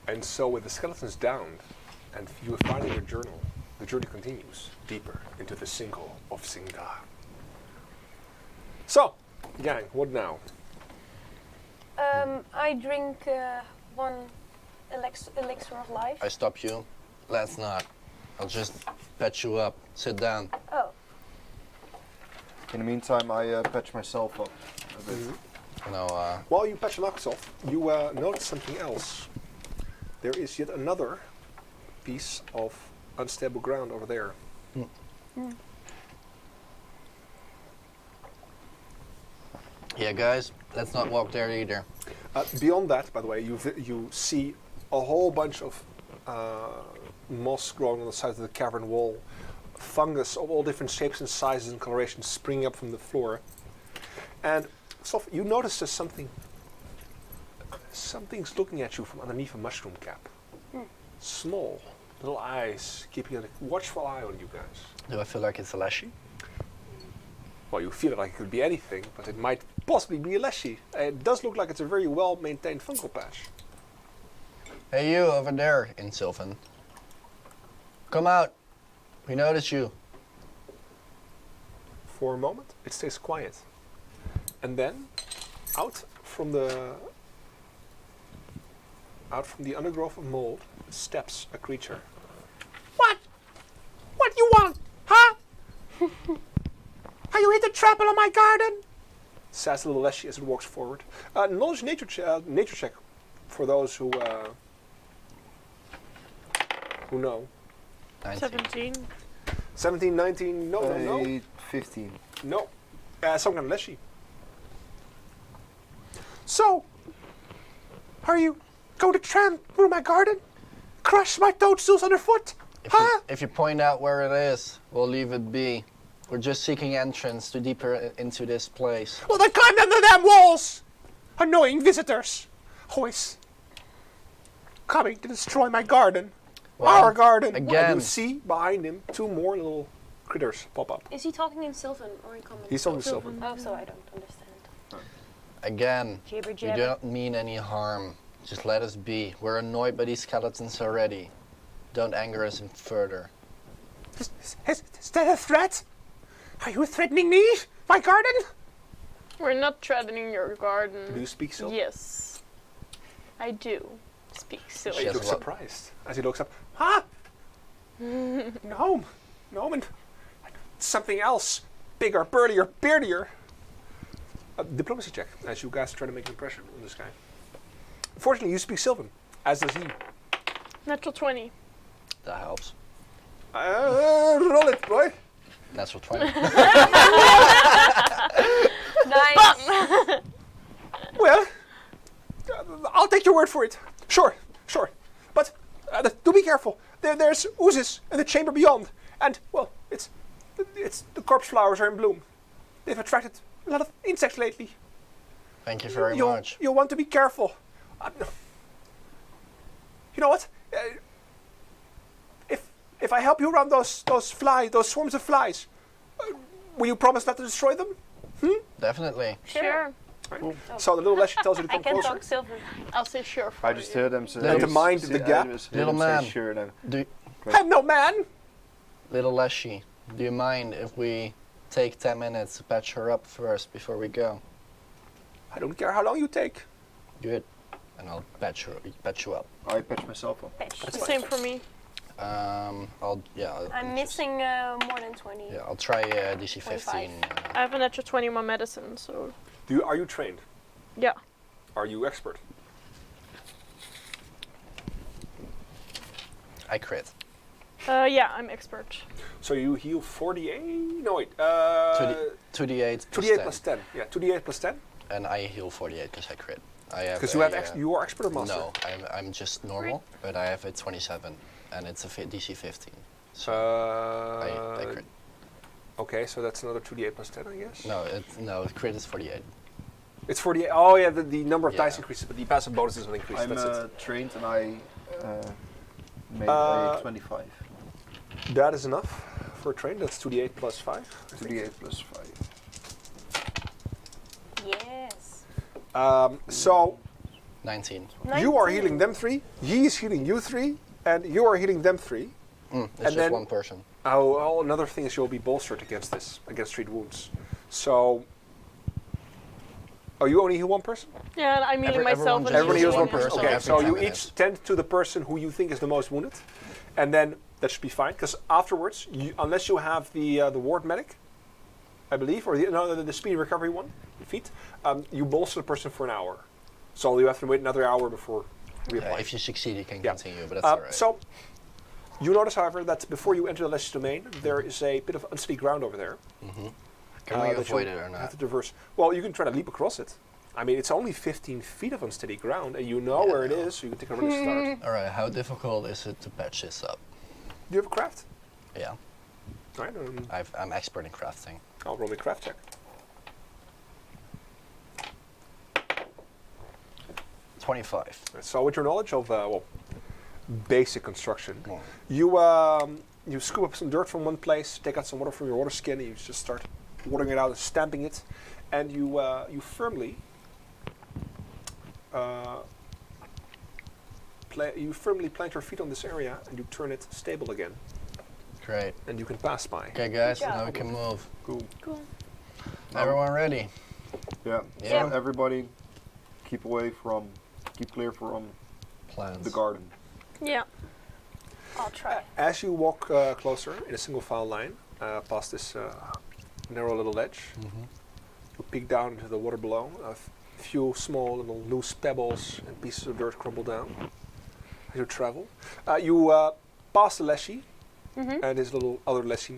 And so with the skeletons down, and you are finding your journal, the journey continues deeper into the sinkhole of Singda. So, gang, what now? I drink one elixir of life. I stop you. Let's not. I'll just patch you up. Sit down. Oh. In the meantime, I patch myself up a bit. No, While you patch yourself, you notice something else. There is yet another piece of unstable ground over there. Yeah, guys, let's not walk there either. Beyond that, by the way, you see a whole bunch of moss growing on the side of the cavern wall, fungus of all different shapes and sizes and colorations springing up from the floor. And Sof, you notice there's something's looking at you from underneath a mushroom cap. Small, little eyes, keeping a watchful eye on you guys. Do I feel like it's a Leshy? Well, you feel like it could be anything, but it might possibly be a Leshy. It does look like it's a very well-maintained fungal patch. Hey, you over there in Sylvan. Come out. We notice you. For a moment, it stays quiet. And then, out from the undergrowth of mold, steps a creature. What? What do you want? Huh? Are you here to trample on my garden? Says the little Leshy as it walks forward. Knowledge nature check for those who know. 19. 17. 17, 19, no. 15. No. Some kind of Leshy. So, are you going to tramp through my garden? Crush my toadstools underfoot? If you point out where it is, we'll leave it be. We're just seeking entrance to deeper into this place. Well, then climb down the damn walls! Annoying visitors. Always coming to destroy my garden. Well, Our garden. again. And you see behind him 2 more little critters pop up. Is he talking in Sylvan or in common? He's talking silver. Oh, so I don't understand. Again, Jibber we jabber. don't mean any harm. Just let us be. We're annoyed by these skeletons already. Don't anger us any further. Is that a threat? Are you threatening me? My garden? We're not threatening your garden. Do you speak silver? Yes. I do speak He silver. Yes, looks what? surprised as he looks up. Huh? No, and something else. Bigger, burlier, beardier. Diplomacy check, as you guys try to make an impression on this guy. Fortunately, you speak Sylvan, as does he. Natural 20. That helps. Roll it, boy. Natural 20. Nice. Well, I'll take your word for it. Sure. But do be careful. There's oozes in the chamber beyond, and well, it's the corpse flowers are in bloom. They've attracted a lot of insects lately. Thank you very much. You'll want to be careful. You know what? If I help you around those swarms of flies, will you promise not to destroy them? Definitely. Sure. Right. So the little Leshy tells you to I come can closer. talk Sylvan. I'll say sure for I just you. heard them say... Let the mind of the gap. Little man. Sure then. I'm no man. Little Leshy, do you mind if we take 10 minutes to patch her up first before we go? I don't care how long you take. Good. And I'll patch you up. I patch myself up. The same for me. I'll I'm missing more than 20. Yeah, I'll try DC 15. I have a natural 20 in my medicine, so Are you trained? yeah. Are you expert? I crit. Yeah, I'm expert. So you heal 48? No wait. 2d8 2d8 plus 10. Yeah, 2d8 plus 10. And I heal 48 because I crit. I have Because you are expert or master? No, I'm just normal, but I have a 27, and it's a DC 15. So I crit. Okay, so that's another 2d8 plus 10, I guess? No, crit is 48. It's 48. Oh yeah, the number of Yeah. dice increases, but the passive bonus doesn't increase. I'm That's it. trained and I made a 25. That is enough for a train. That's 2d8 plus 5. 2d8 plus 5. Yes. So 19. You are 19. healing them 3. He is healing you 3, and you are healing them 3. It's And just then- one person. Oh, well, another thing is you'll be bolstered against this, against treat wounds. So, oh, you only heal one person? Yeah, I'm healing Everyone myself. just and Everybody heals heals one one person. person Okay, every so 10 you minutes. each tend to the person who you think is the most wounded, and then that should be fine. Because afterwards, unless you have the ward medic, I believe, or the speed recovery one, feat, you bolster the person for an hour. So you have to wait another hour before reapply. If you succeed, you can Yeah. continue, but that's alright. So, you notice, however, that before you enter the Leshy's domain, there is a bit of unsteady ground over there. Can we that avoid you it or have not? to traverse. Well, you can try to leap across it. I mean, it's only 15 feet of unsteady ground, and you know Yeah, where it no. is, so you can take a running start. Alright, how difficult is it to patch this up? Do you have a craft? Yeah, All right, I'm expert in crafting. I'll roll me a craft check. 25. So, with your knowledge of basic construction, Mm. you scoop up some dirt from one place, take out some water from your water skin, and you just start watering it out and stamping it, and you firmly plant your feet on this area, and you turn it stable again, Great. and you can pass by. Okay, guys, Good now we job. can move. Cool. Cool. Everyone ready? Yeah. Yeah. So everybody, keep clear from Plans. the garden. Yeah. I'll try. As you walk closer in a single file line past this narrow little ledge, you peek down into the water below. A few small little loose pebbles and pieces of dirt crumble down as you travel. You pass the Leshy and his little other Leshy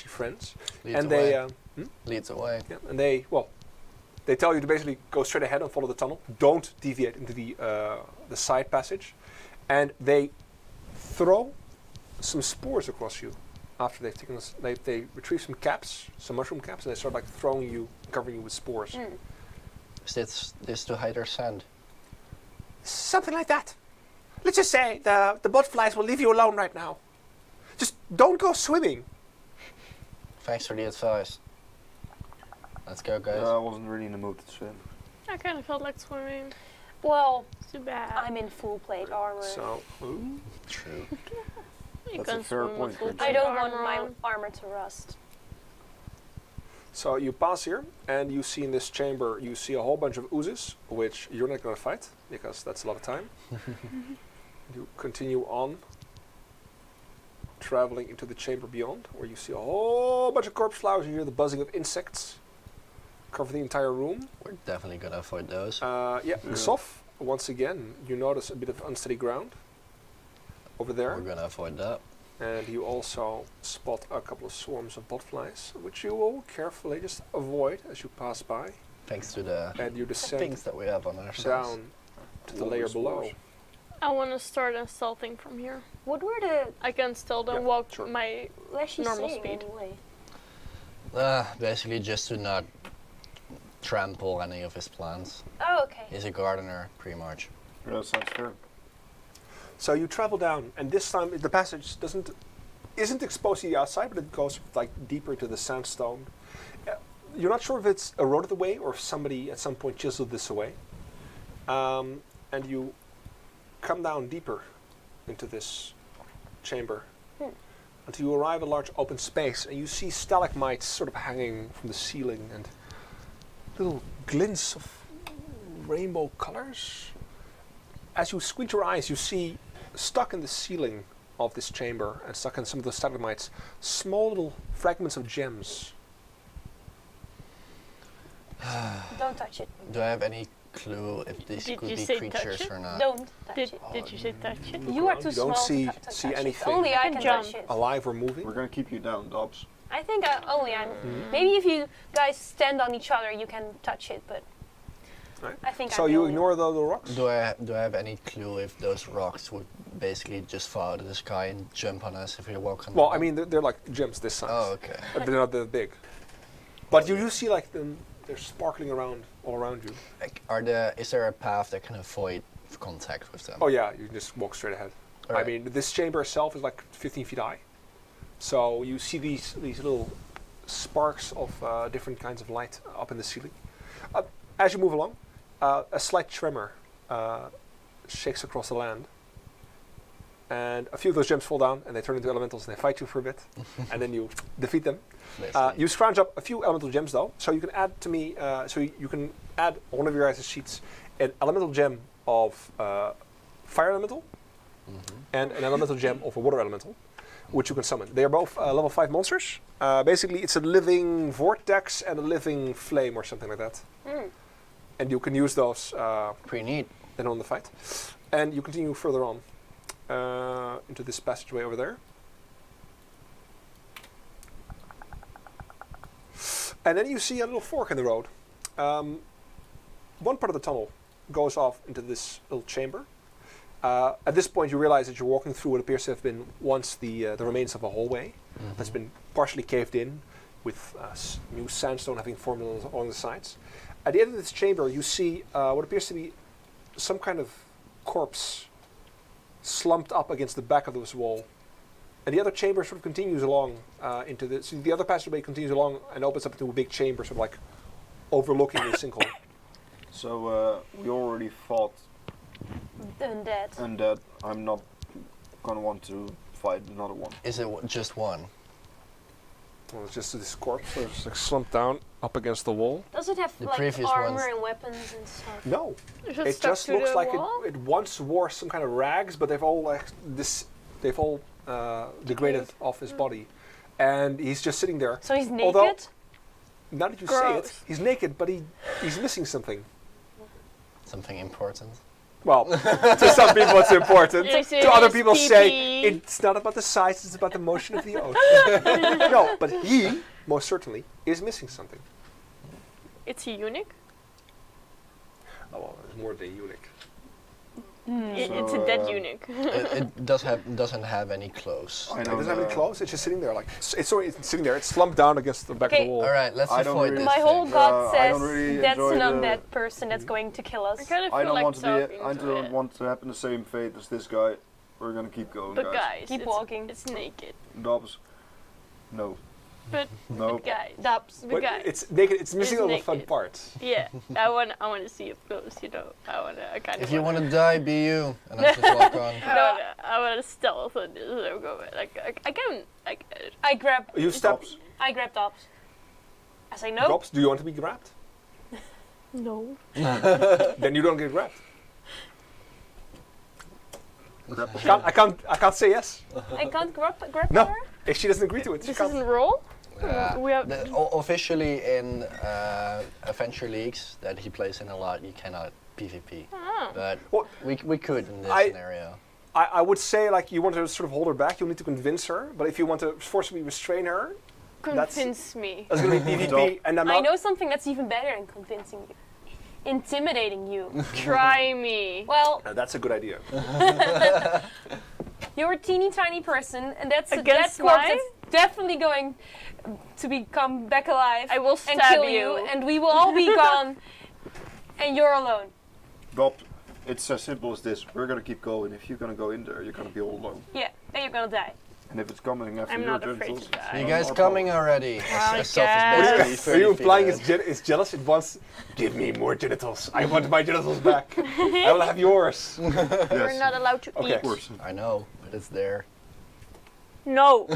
friends, Leads and away. they Leads away. yeah, and they tell you to basically go straight ahead and follow the tunnel. Don't deviate into the side passage, and they throw some spores across you after they've taken this. They retrieve some caps, some mushroom caps, and they start like throwing you, covering you with spores. Is this to hide our scent? Something like that. Let's just say the butterflies will leave you alone right now. Just don't go swimming. Thanks for the advice. Let's go, guys. I wasn't really in the mood to swim. I kind of felt like swimming. Well, It's too bad. I'm in full plate armor. So, True. You That's a can fair swim with point, full Rachel. I plate don't want armor my on. armor to rust. so you pass here, and you see in this chamber, you see a whole bunch of oozes, which you're not going to fight because that's a lot of time. You continue on, traveling into the chamber beyond, where you see a whole bunch of corpse flowers. You hear the buzzing of insects cover the entire room. We're definitely gonna avoid those. Yeah, the soft. Once again, you notice a bit of unsteady ground over there, We're gonna avoid that. and you also spot a couple of swarms of butterflies, which you will carefully just avoid as you pass by, Thanks to the and you descend things that we have on ourselves. down to the layer below. I want to start stealthing from here. What were the I can still don't Yeah, walk sure. my Leshy Normal saying speed. anyway? Basically, just to not trample any of his plans. Oh, okay. He's a gardener, pretty much. Yeah, sounds fair. So you travel down, and this time the passage isn't exposed to the outside, but it goes like deeper into the sandstone. You're not sure if it's eroded away or if somebody at some point chiseled this away. And you come down deeper into this chamber until you arrive at a large open space, and you see stalagmites sort of hanging from the ceiling and little glints of rainbow colors. As you squint your eyes, you see stuck in the ceiling of this chamber and stuck in some of the stalagmites small little fragments of gems. Don't touch it. Do I have any clue if these Did could you be say touch creatures it? or not? Don't touch Did it. you say touch it? You are too You don't small see- to touch see it. anything. Only I can can jump. touch it. Alive or moving? We're gonna keep you down, Dobbs. I think only I'm. Maybe if you guys stand on each other, you can touch it, but Right. I think So I'm the you only ignore one. the little rocks? Do I have any clue if those rocks would basically just fall out of the sky and jump on us if we walk on Well, them? I mean, they're like gems this size. Oh, okay. But they're not that big. But you do see like them, they're sparkling around all around you. Like, is there a path that can avoid contact with them? Oh yeah, you can just walk straight ahead. I Alright. mean, this chamber itself is like 15 feet high. So you see these little sparks of different kinds of light up in the ceiling. As you move along, a slight tremor shakes across the land. And a few of those gems fall down and they turn into elementals and they fight you for a bit. And then you defeat them. Basically. You scrounge up a few elemental gems though. So you can add to me, you can add on one of your guys' sheets an elemental gem of fire elemental and an elemental gem of a water elemental, which you can summon. They are both level 5 monsters. Basically, it's a living vortex and a living flame or something like that. And you can use those Pretty neat. then on the fight. And you continue further on into this passageway over there. And then you see a little fork in the road. One part of the tunnel goes off into this little chamber. At this point, you realize that you're walking through what appears to have been once the remains of a hallway that's been partially caved in, with new sandstone having formed along the sides. At the end of this chamber, you see what appears to be some kind of corpse slumped up against the back of this wall. And the other chamber sort of continues along into the... So the other passageway continues along and opens up into a big chamber, sort of like overlooking the sinkhole. So we already fought Undead. undead. I'm not gonna want to fight another one. Is it just one? Well, it's just this corpse sort of like slumped down up against the wall. Does it have The like previous armor ones- and weapons and stuff? No, Is it stuck just to looks the like wall? it once wore some kind of rags, but they've all degraded off his body, and he's just sitting there. So he's naked? Although, now that you say it, Gross. he's naked, but he's missing something. Something important? Well, to some people it's important. Is it To other his people say pee-pee? it's not about the size, it's about the motion of the ocean. No, but he, most certainly, is missing something. It's a eunuch? Oh, well, it's more than a eunuch. It's a So, dead eunuch. It doesn't have any clothes. I It don't doesn't have any know. clothes, it's just sitting there. Like it's sitting there, it's slumped down against the back of Okay. the wall. All right, let's I don't avoid really- this My whole thing. god I says don't really that's enjoy an the- undead person that's going to kill us. I kind of I feel don't like want to talking be. I to don't it. want to happen the same fate as this guy. We're gonna keep going, But guys, Keep it's, walking. it's naked. Dobbs. No. But No. guys, Dubs. but But guys, it's naked. It's missing It's all the fun naked. parts. yeah, I want to see up close. You know, I kind of. If you want to die, be you. And I just walk on. I want to stealth and just go like I can like. I grab You step. Dobbs. Dubs. I say no. Dobbs, do you want to be grabbed? No. Then you don't get grabbed. Grab the I can't say yes. I can't grab No. her. If she doesn't agree to it, she This can't. isn't roll. We have. Officially in adventure leagues that he plays in a lot, you cannot PvP. Oh. But Well, we could in this I- scenario. I would say like you want to sort of hold her back. You'll need to convince her. But if you want to forcibly restrain her, Convince me. that's going to be PvP. And I'm I not. know something that's even better than convincing you. Intimidating you. Try me. Well, That's a good idea. you're a teeny tiny person, and that's a dead Against corpse mine? that's definitely going to become back alive I will and stab kill you. and we will all be gone, and you're alone. Dobbs. It's as simple as this. We're gonna keep going. If you're gonna go in there, you're gonna be all alone. Yeah, and you're gonna die. And if it's coming after I'm your not afraid genitals, to die. You it's guys our coming problem. already? I As self is guess. basically Are you 30 feet implying ahead. it's jealous? It wants, give me more genitals. I want my genitals back. I will have yours. We're Yes. not allowed to Okay. eat. Of course. I know, but it's there. No.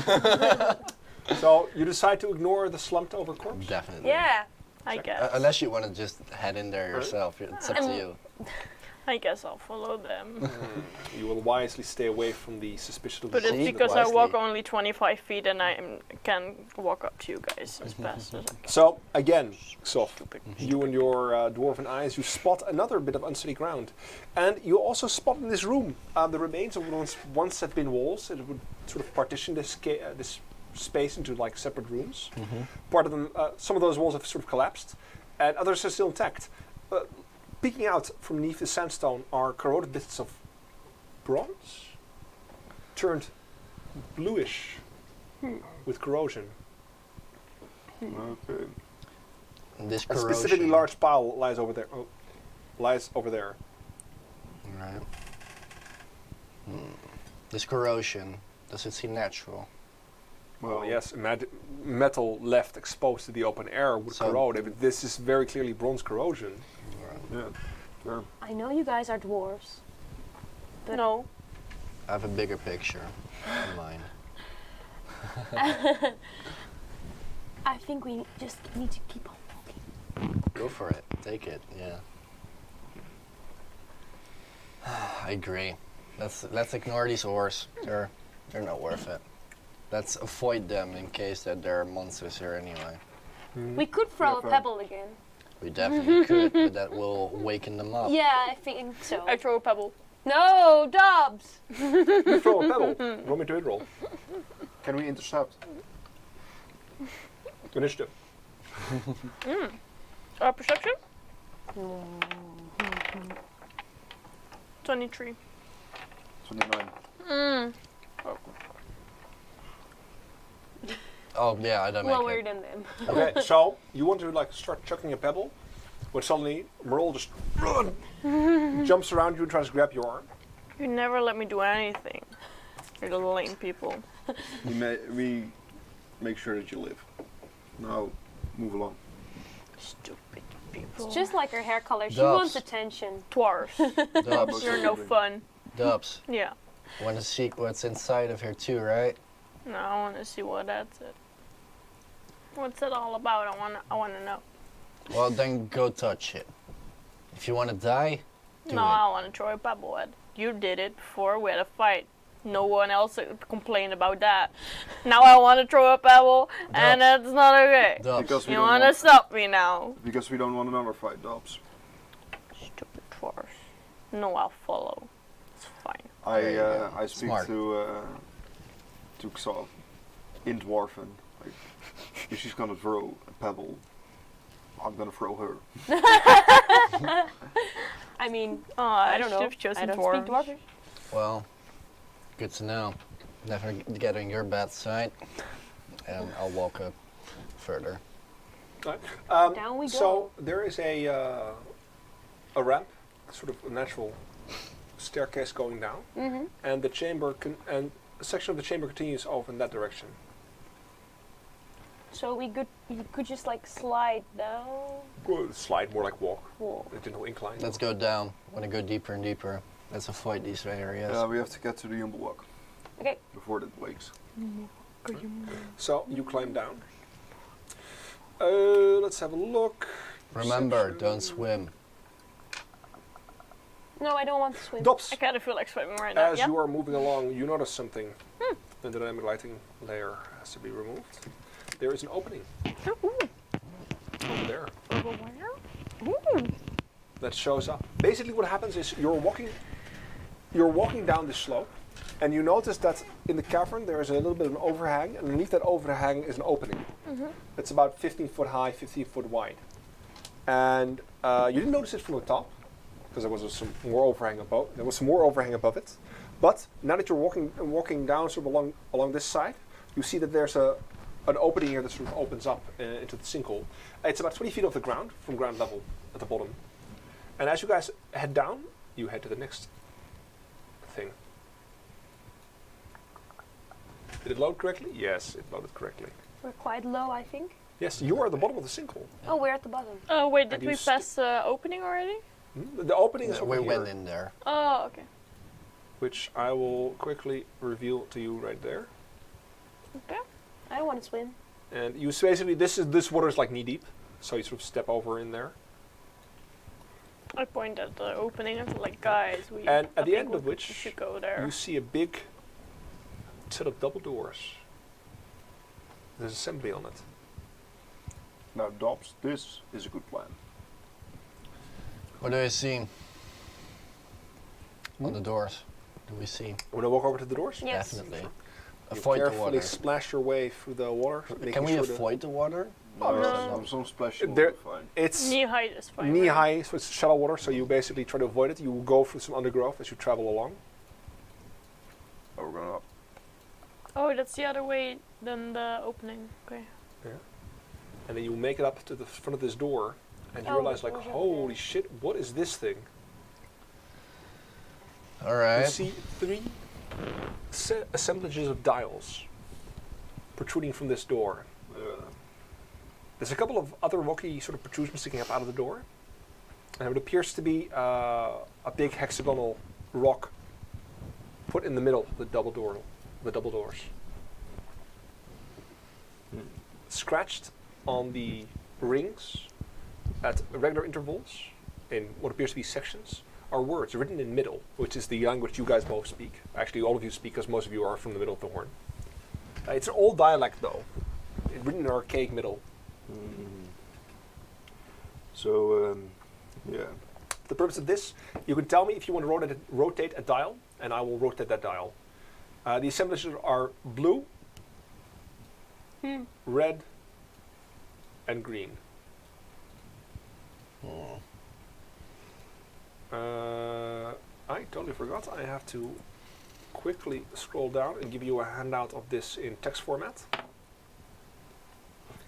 So you decide to ignore the slumped over corpse? Definitely. Yeah. I guess. Unless you want to just head in there yourself, it's up to you. I guess I'll follow them. You will wisely stay away from the suspicion of But the it's See, because I walk wisely. only 25 feet and can walk up to you guys as fast as I can. So again, Sof, Stupid. you and your dwarven eyes, you spot another bit of unsteady ground, and you also spot in this room the remains of what once had been walls. It would sort of partition this space into like separate rooms. Part of them, some of those walls have sort of collapsed, and others are still intact. Peeking out from beneath the sandstone are corroded bits of bronze, turned bluish with corrosion. Okay. This A corrosion. specifically large pile lies over there. Lies over there. Right. This corrosion, does it seem natural? Well, yes, metal left exposed to the open air would So- corrode. This is very clearly bronze corrosion. Yeah. Sure. I know you guys are dwarves. But No. I have a bigger picture in mind. I think we just need to keep on walking. Go for it. Take it. Yeah. I agree. Let's ignore these ores. They're not worth it. Let's avoid them in case that there are monsters here anyway. We could throw a fine. pebble again. We definitely could, but that will waken them up. Yeah, I think so. I throw a pebble. No, Dobbs! You throw a pebble. Roll me to hit roll. Can we intercept? Initiative. Perception? 23. 29. Oh yeah, I don't make Lower it. than them. Okay, so you want to like start chucking a pebble, but suddenly Merle just jumps around you and tries to grab your arm. You never let me do anything. You're the lame people. We make sure that you live. Now, move along. Stupid people. It's just like her hair color. She Dobbs. wants attention. Dwarves. Dubs, You're no fun. Dubs. Yeah. Want to see what's inside of here too, right? No, I want to see what that's it. What's it all about? I want to know. Well, then go touch it. If you want to die, do No, it. I want to throw a pebble at. You did it before we had a fight. No one else complained about that. Now I want to throw a pebble, and that's not okay. Dubs. Because we You don't want to want, stop me now? because we don't want another fight, Dobbs. Stupid dwarves. No, I'll follow. It's fine. There you go. I speak Smart. to Xav in Dwarven. Like, if she's gonna throw a pebble, I'm gonna throw her. I mean, Oh, I don't know. should've chosen I don't dwarves. speak dwarvish. Well, good to know. Never get on your bad side, and I'll walk up further. Down we go. So there is a ramp, sort of a natural staircase going down, and the chamber and a section of the chamber continues over in that direction. So you could just like slide down. Well, slide, more like walk. Whoa. It didn't incline. Let's go down. Want to go deeper and deeper. Let's avoid these areas. We have to get to the Humblewalk Okay. before it wakes. So you climb down. Let's have a look. Remember, Perception. don't swim. No, I don't want to swim. Dobbs, I kind of feel like swimming right now. as Yeah. you are moving along, you notice something. The dynamic lighting layer has to be removed. There is an opening over there that shows up. Basically, what happens is you're walking down this slope, and you notice that in the cavern there is a little bit of an overhang, and underneath that overhang is an opening. It's about 15 foot high, 15 foot wide, and you didn't notice it from the top because there was some more overhang above. There was some more overhang above it, but now that you're walking down sort of along this side, you see that there's an opening here that sort of opens up into the sinkhole. It's about 20 feet off the ground, from ground level at the bottom. And as you guys head down, you head to the next thing. Did it load correctly? Yes, it loaded correctly. We're quite low, I think. Yes, you are at the bottom of the sinkhole. Oh, we're at the bottom. Oh wait, And did you we pass the opening already? The opening is over We here, went in there. Oh, okay. which I will quickly reveal to you right there. Okay. I don't want to swim. And you basically, this water is like knee deep, so you sort of step over in there. I point at the opening and like, guys, we. And I at the think end of we which, should go there. you see a big set of double doors. There's assembly on it. Now, Dobbs, this is a good plan. What do I see? On the doors. Do we see? Want to walk over to the doors? Yes. Definitely. You Avoid the carefully water. splash your way through the water. making Can we sure avoid the water? Some splashing There- will be fine. It's Knee height is fine. knee right? high, so it's shallow water, so you basically try to avoid it. You will go through some undergrowth as you travel along. Oh, we're going up. Oh, that's the other way than the opening. Okay. And then you make it up to the front of this door, and you Oh, realize, like, doors over holy there. shit, what is this thing? You Alright. see three assemblages of dials protruding from this door. There's a couple of other rocky sort of protrusions sticking up out of the door. And it appears to be a big hexagonal rock put in the middle of the double doors. Scratched on the rings at regular intervals in what appears to be sections are words written in middle, which is the language you guys both speak. Actually, all of you speak because most of you are from the middle of the Horn. It's an old dialect though, written in archaic middle. So, yeah. For the purpose of this, you can tell me if you want to rotate a dial, and I will rotate that dial. The assemblages are blue, red, and green. I totally forgot. I have to quickly scroll down and give you a handout of this in text format.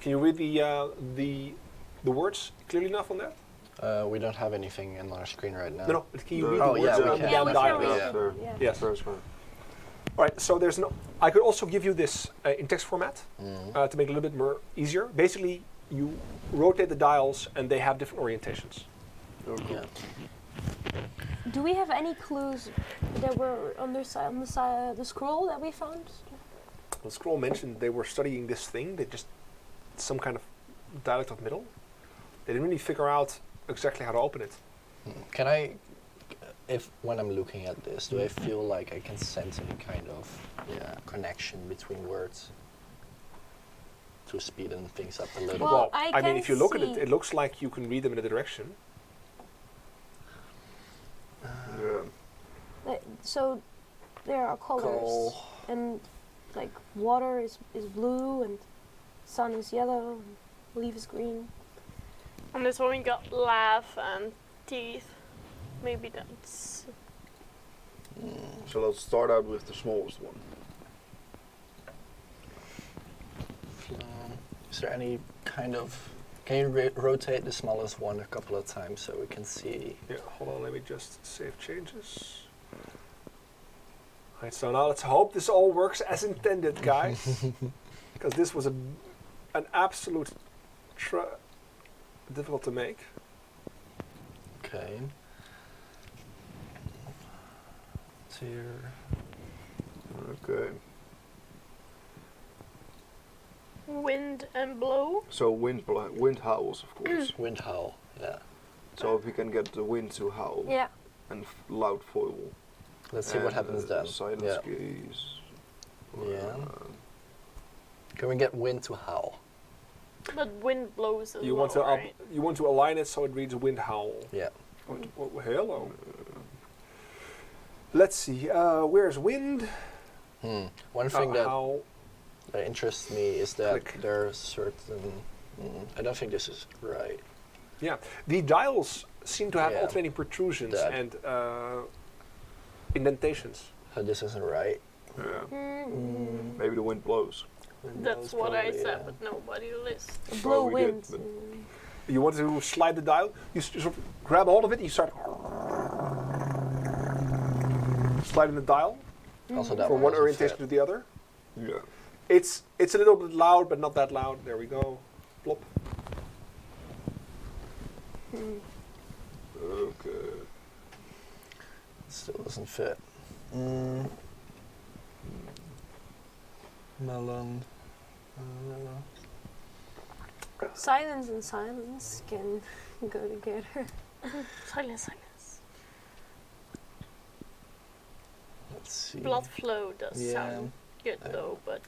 Can you read the words clearly enough on that? We don't have anything on our screen right now. No, but can you read Oh, the yeah, words we on can. the Yeah, we dial? can read Yeah. it. Yeah. Yes. First one. All right, so there's no. I could also give you this in text format to make it a little bit more easier. Basically, you rotate the dials and they have different orientations. Oh, cool. Yeah. Do we have any clues that were on the side, the scroll that we found? The scroll mentioned they were studying this thing. They just some kind of dialect of middle. They didn't really figure out exactly how to open it. Can I, if when I'm looking at this, do I feel like I can sense any kind of connection between words to speeden things up a little? Well, I mean, can if you look at see- it, it looks like you can read them in a direction. Yeah. So there are colors, Coal. and like water is blue, and sun is yellow, and leaf is green. On this one we got laugh and teeth. Maybe that's... So let's start out with the smallest one. Is there any kind of? Can you rotate the smallest one a couple of times so we can see? Yeah, hold on, let me just save changes. Alright, so now let's hope this all works as intended, guys. Because this was an absolute difficult to make. Okay. It's here. Okay. Wind and blow. So wind howls, of course. Wind howl. Yeah. So if we can get the wind to howl Yeah. and loud foil. Let's see what and, happens then. Silence Yeah. gaze. Yeah. Can we get wind to howl? But wind blows as You well, want to right? you want to align it so it reads wind howl. Yeah. Hello. Let's see. Where's wind? One thing that Howl. interests me is that Click. there are certain. I don't think this is right. Yeah, the dials seem to have Yeah. alternating protrusions That. and indentations. This isn't right. Yeah. Maybe the wind blows. That's what I said, but nobody listened. Blow we did, wind. but- You want to slide the dial? You sort of grab hold of it. You start sliding the dial Also, that from one doesn't orientation fit. to the other. Yeah. It's a little bit loud, but not that loud. There we go. Plop. Okay. Still doesn't fit. Melon. Silence and silence can go together. Silence, silence. Let's see. Blood flow does Yeah. sound good though, but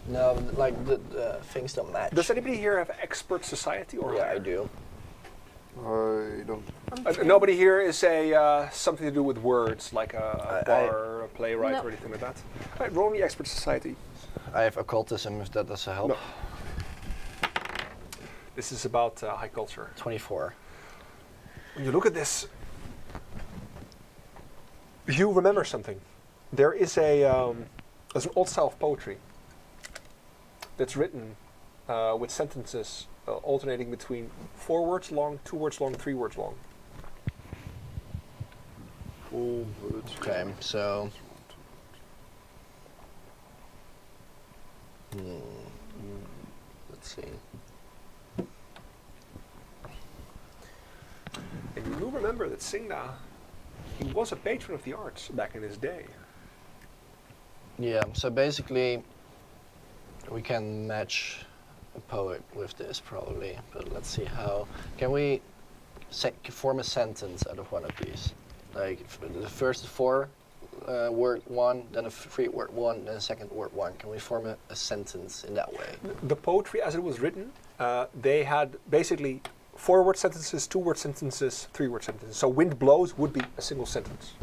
No, like the things don't match. Does anybody here have expert society or Yeah, higher? I do. I don't. Nobody here is a something to do with words, like a I- bar, a playwright, No. or anything like that. All right, roll me expert society. I have occultism if that does help. No. This is about high culture. 24. When you look at this, you remember something. There is there's an old style of poetry that's written with sentences alternating between 4 words long, 2 words long, 3 words long. Full words. Okay, so. Let's see. And you do remember that Sihng, he was a patron of the arts back in his day. Yeah, so basically we can match a poet with this probably, but let's see how. Can we form a sentence out of one of these? Like the first four word one, then a three-word one, then a second word one. Can we form a sentence in that way? The poetry as it was written, they had basically 4-word sentences, 2-word sentences, 3-word sentences. So wind blows would be a single sentence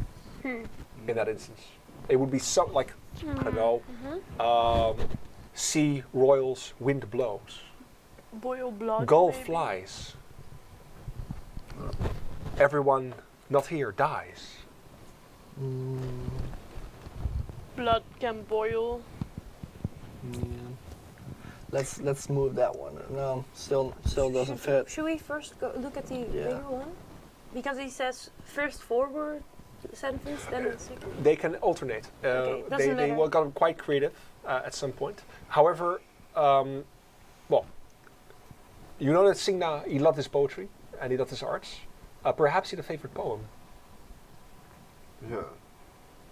in that instance. It would be so like, I don't know, sea royals, wind blows. Boil blood. Gull maybe? flies. Everyone not here dies. Blood can boil. Yeah. Let's move that one. No, still doesn't fit. Should we first go look at the Yeah. bigger one? Because he says first forward sentence, then the second. They can alternate. Okay, They doesn't matter. got quite creative at some point. However, well, you know that Sihng, he loved his poetry and he loved his arts. Perhaps he had a favorite poem. Yeah.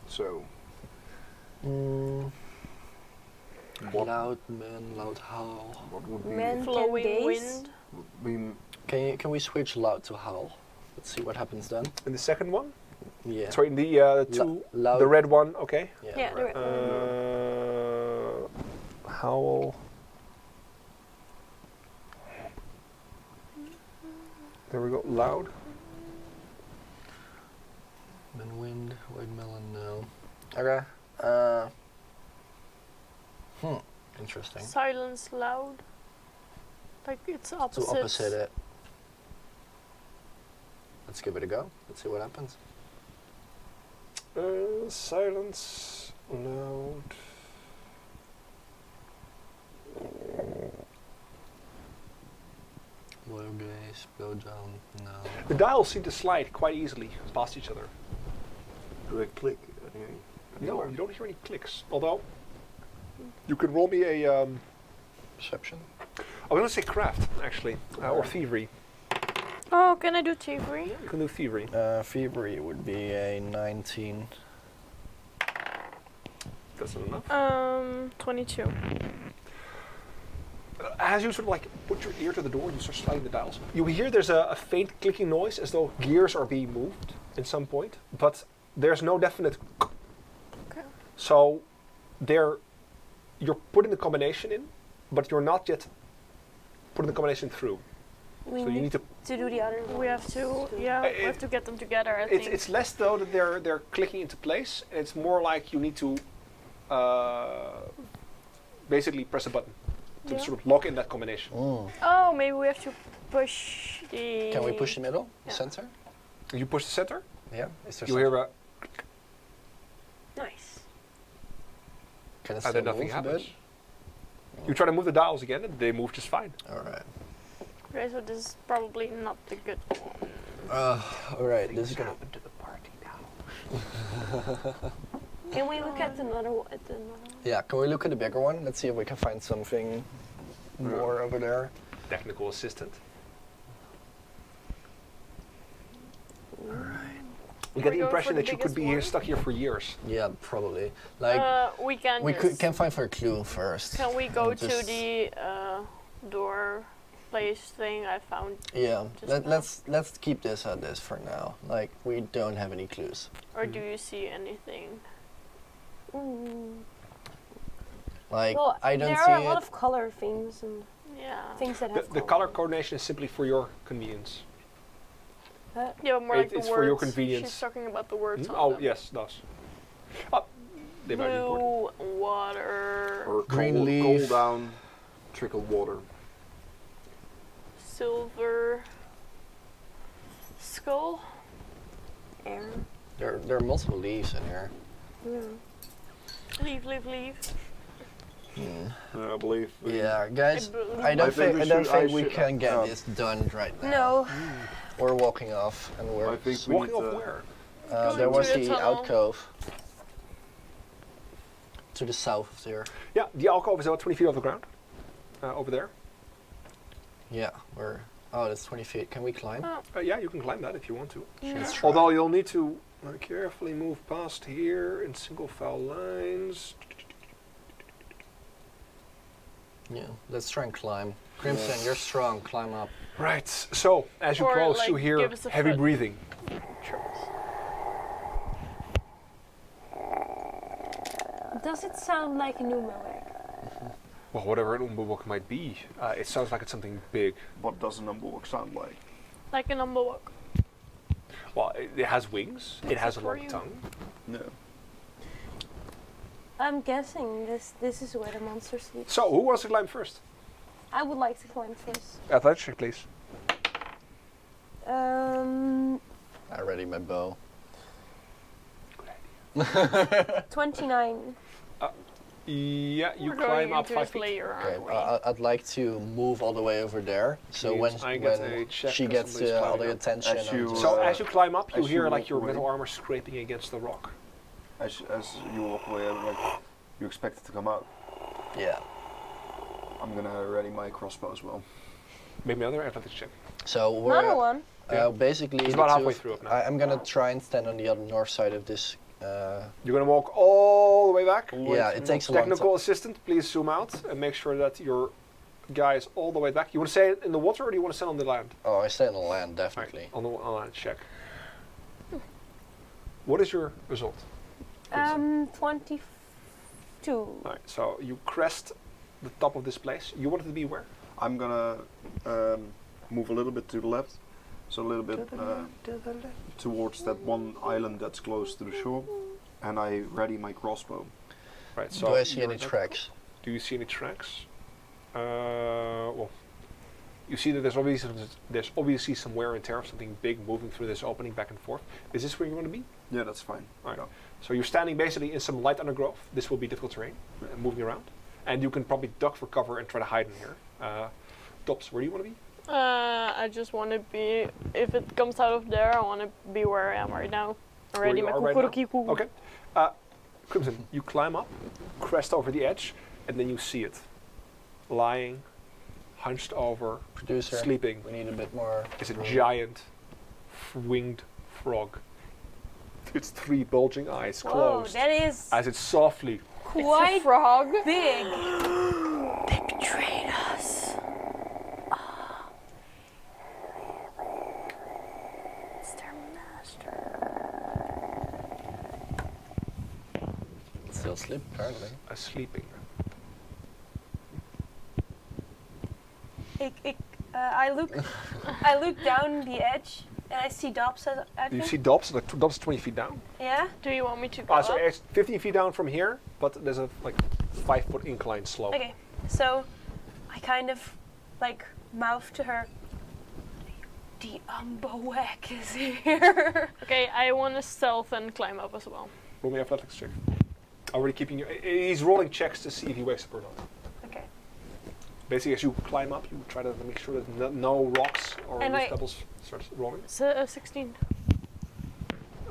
So, what, Loud man, loud howl. what would be? Men can Flowing gaze. wind. I mean, Can we switch loud to howl? Let's see what happens then. In the second one, Yeah. sorry, in the two, loud. the red one, okay. Yeah, the red one. Howl. There we go. Loud. Man, wind, white melon, no. Okay. Interesting. Silence loud. Like it's To opposite. opposite it. Let's give it a go. Let's see what happens. Silence. Loud. Blow gaze, blow down, no. The dials seem to slide quite easily past each other. do they click? Anything? No, you don't hear any clicks. Although, you could roll me a. Perception? I'm gonna say craft actually, or thievery. Oh, can I do thievery? You can do thievery. Thievery would be a 19. That's not enough. 22. As you sort of like put your ear to the door, you start sliding the dials. You hear there's a faint clicking noise as though gears are being moved at some point, but there's no definite. Okay. So, you're putting the combination in, but you're not yet putting the combination through. We So you need to. do the other one. We have to, yeah, we have to get them together. I think. It's less though that they're clicking into place. It's more like you need to basically press a button to Yeah. sort of lock in that combination. Oh, maybe we have to push the. Can we push the middle? Yeah. Center? You push the center. Yeah. Is there You hear a. Nice. Can it And still then nothing move a happens. bit? You try to move the dials again, and they move just fine. Alright. Okay, so this is probably not the good one. Alright, this is gonna. to the party now. Can we look at another one? At another one? Yeah, can we look at the bigger one? Let's see if we can find something more over there. Technical assistant. You get we the going impression for the that you could biggest be here, one? stuck here for years. Yeah, probably. Like, We can. we just, can find for a clue first. Can we go and to just- the door place thing I found, Yeah, just now? let's keep this at this for now. Like, we don't have any clues. or do you see anything? Like, Well, I don't there see are a lot it. of color things and Yeah. things that The, have the color coordination is simply for your convenience. Uh, Yeah, but more like the it's words. for your convenience. She's talking about the words on Oh them. yes, those. They might be important. Blue, water, Or Green cool, leaf. cool down, trickle water. silver, skull. air. There are multiple leaves in here. Leave. I believe. Yeah, guys, believe- I don't think we should- can get this done right now. No. We're walking off, and I we're. think we Walking need off to- where? Going There to was the the tunnel. alcove to the south of there. Yeah, the alcove is about 20 feet off the ground. Over there. Yeah, we're Oh, that's 20 feet. Can we climb? Yeah, you can climb that if you want to. Let's try. Although you'll need to carefully move past here in single file lines. Yeah, let's try and climb. Crimson, you're strong. Climb up. Right. So as you Or, close, like, you hear give us a heavy foot. breathing. Does it sound like a Numaweg? Well, whatever an Umbawok might be, it sounds like it's something big. What does an umbilical sound like? Like a number walk. Well, it has wings. It has a for long you. tongue. No. I'm guessing this is where the monster sleeps. So who wants to climb first? I would like to climb first. Athletics check, please. I ready my bow. 29. Yeah, you We're climb going up into 5 his feet. layer, Okay, aren't we? I'd like to move all the way over there. So Means when, I get a when check she 'cause gets somebody's all the climbing up. attention. As and- you, So Uh, as you climb up, you as hear you like your walk metal away. armor scraping against the rock. As you walk away, I'm like, you expect it to come out. yeah. I'm gonna ready my crossbow as well. Make me another athletics check. So we're Another one. Yeah. basically It's the about two halfway of- through it now. I'm gonna try and stand on the other north side of this. You're gonna walk all the way back. Yeah, it takes a long Technical time. assistant, please zoom out and make sure that your guy is all the way back. You want to stay in the water or do you want to stand on the land? Oh, I stay on the land, Right, definitely. on the land, check. What is your result? 22. Alright, so you crest the top of this place. You wanted to be where? I'm gonna move a little bit to the left, so a little bit towards that one island that's close to the shore, and I ready my crossbow. Right, so Do I see you're any at that- tracks? Do you see any tracks? Well, you see that there's obviously some wear and tear of something big moving through this opening back and forth. Is this where you want to be? Yeah, that's fine. Alright. Yeah. So you're standing basically in some light undergrowth. This will be difficult terrain, moving around. And you can probably duck for cover and try to hide in here. Dops, where do you want to be? I just want to be. If it comes out of there, I want to be where I am right now. Already you my are right now? kukurukiku. Okay. Crimson, you climb up, crest over the edge, and then you see it. Lying, hunched over, Producer, sleeping, we need a bit more. is a room. giant winged frog. Its 3 bulging eyes Whoa, closed that is as it softly It's a quite frog. big. They betrayed us. It's their master. Still asleep, apparently. sleeping. I look down the edge and I see Dobbs at You me. see Dobbs, Dobbs is 20 feet down. Yeah. Do you want me to go So up? it's 15 feet down from here, but there's a 5-foot incline slope. Okay. So I kind of like mouth to her. The Umbawek is here. Okay, I want to stealth and climb up as well. Roll me athletics check. Already keeping you. He's rolling checks to see if he wakes up or not. Okay. Basically, as you climb up, you try to make sure that no rocks or And loose I- pebbles start rolling. It's 16.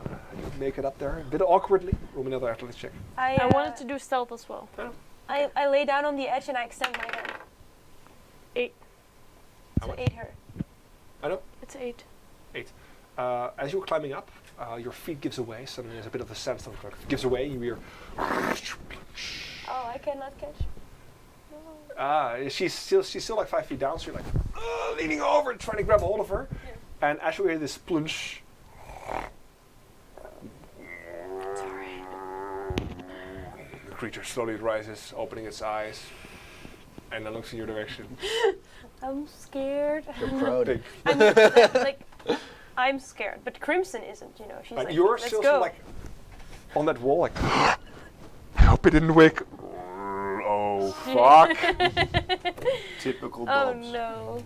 You make it up there a bit awkwardly. Roll me another athletics check. I wanted to do stealth as well. I lay down on the edge and I extend my hand. 8. How So much? 8 her. I know. It's 8. As you're climbing up, your feet gives away. Suddenly, there's a bit of the sandstone gives away. You hear. Oh, I cannot catch. She's still like 5 feet down. So you're like leaning over and trying to grab a hold of her. Yeah. And as you hear this plunge, the creature slowly rises, opening its eyes, and then looks in your direction. I'm scared. You're proud. Big. I mean, like, I'm scared, but Crimson isn't. You know, she's like, You're let's still go. like on that wall, like. I hope it didn't wake. Oh fuck! Typical Oh dogs. no.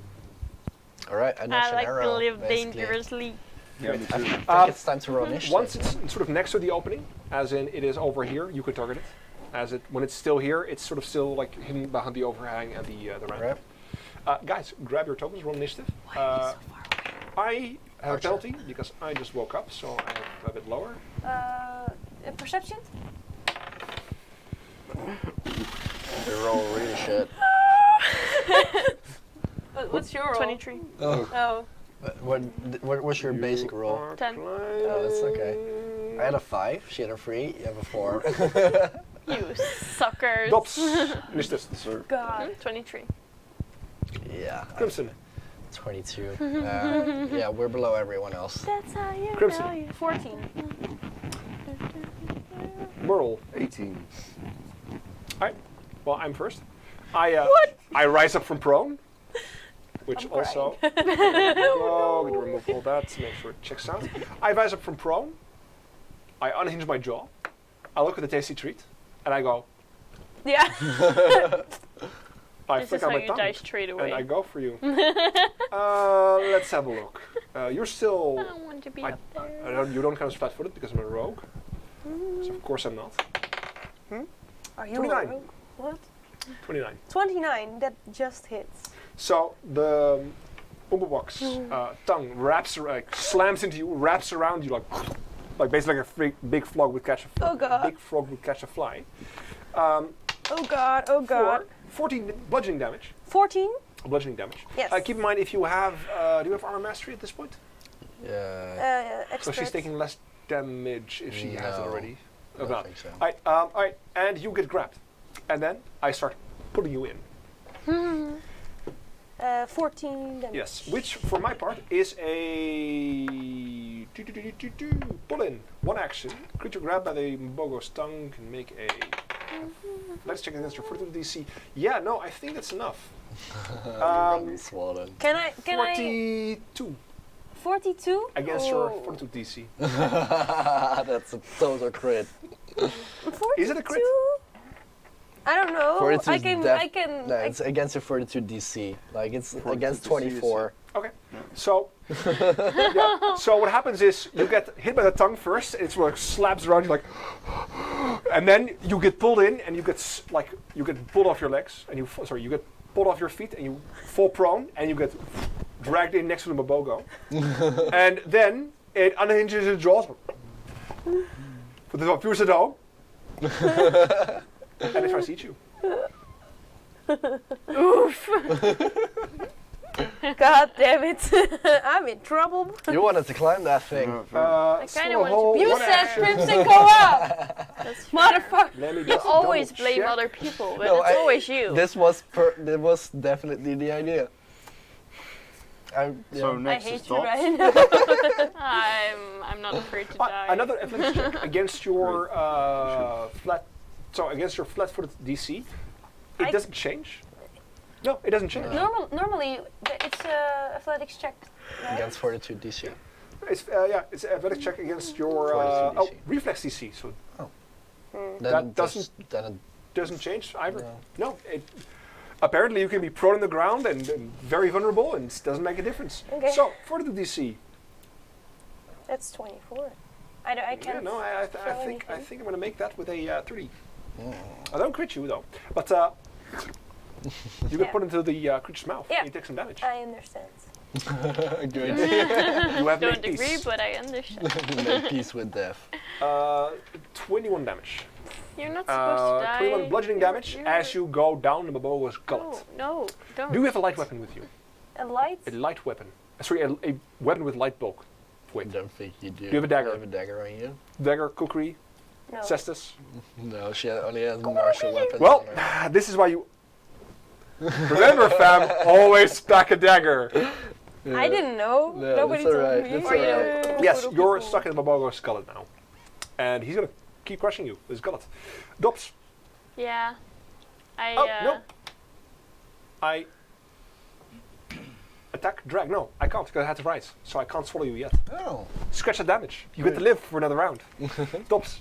Alright, I notch I an like to arrow. live basically. dangerously. Yeah, me I too. think it's time to roll initiative. Once it's sort of next to the opening, as in it is over here, you could target it. When it's still here, it's sort of still like hidden behind the overhang and the ramp. Right. Guys, grab your tokens, roll initiative. I have a penalty because I just woke up, so I have a bit lower. Perception? They roll really shit. What's your roll? 23. Oh. Oh. What was your basic roll? 10. Oh, that's okay. I had a 5, she had a 3, you have a 4. You suckers. Dops. Initiative. Sir. God. 23. Yeah. Crimson. 22. Yeah, we're below everyone else. That's how you Crimson. know you. 14. Merle. 18. Alright. Well, I'm first. I rise up from prone, which I'm also. Go. Going to remove all that to make sure it checks out. I rise up from prone. I unhinge my jaw. I look at the tasty treat, and I go. Yeah. I This flick is out how my you tongue, die straight away. and I go for you. Let's have a look. You're still. I don't want to be I- up there. You don't count as flat-footed because I'm a rogue. So of course I'm not. Are you 29. a rogue? What? 29. 29. That just hits. So the Boombox tongue wraps, slams into you, wraps around you like basically like a big frog would catch a Oh God. big frog would catch a fly. Oh God. Oh God. 14 bludgeoning damage. 14. Bludgeoning damage. Yes. Keep in mind if you have, do you have armor mastery at this point? Yeah. So Expert. she's taking less damage if she has it No. already. I don't Not. think so. Alright, and you get grabbed. And then I start pulling you in. 14 damage. Yes, which for my part is a pull in. One action. Creature grabbed by the Mbogo's tongue can make a. Let's check against your fortitude DC. Yeah, no, I think that's enough. You're gonna be swollen. Can I? 42 42? against your fortitude DC. That's a total crit. 42? Is it a crit? I don't know. 42 I is can. def- I can. No, it's against your fortitude DC. Like it's 42 against DC, 24. Okay. So, yeah. So what happens is you get hit by the tongue first. It sort of like slaps around you like, and then you get pulled in and you get you get pulled off your legs and you get pulled off your feet and you fall prone and you get dragged in next to the Mabogo, and then it unhinges its jaws. For the pure dog. And it tries to eat you. God damn it! I'm in trouble. You wanted to climb that thing. I kinda wanted to You One said action. Crimson go up, That's fair. motherfucker. Let me You just always double blame check. other people, but No, it's always you. This was definitely the idea. So I next is hate you Dots. right now. I'm not afraid to die. Another athletics check against your against your flat-footed DC. It I- doesn't change. No, it doesn't change. Normally, it's athletics check. Right? Against fortitude DC. It's an athletics check against your Fortitude DC. reflex DC. So Then That it doesn't- Then it doesn't change either. No. No, it, apparently you can be prone on the ground and very vulnerable, and it doesn't make a difference. Okay. So fortitude DC. That's 24. I Yeah, can't. no, I throw think anything. I'm gonna make that with a 30. Mm. I don't crit you though, but you get Yeah. put into the creature's mouth. Yeah. And you take some damage. I understand. Good. You have Don't made agree, peace. but I understand. Make peace with death. 21 damage. You're not supposed to die. 21 bludgeoning damage You're- as you go down the Mabogo's gullet. No, don't. Do you have a light weapon with you? A light? A light weapon. Sorry, a weapon with light bulk. I Wait. don't think you do. you have a dagger? You have a dagger on you? Dagger, kukri, No. cestus. No, she only has martial weapons. Well, on her. this is why you. Remember, fam, always pack a dagger. I didn't know. No, Nobody that's told alright, me. that's Or, you know, alright. little Yes, you're people. stuck in the Mabogo's gullet now. And he's gonna keep crushing you with his gullet. Dops. Yeah. I. Oh, no. I. Attack, drag. No, I can't because I had to rise. So I can't swallow you yet. Oh. Scratch the damage. You get to live for another round. Dops.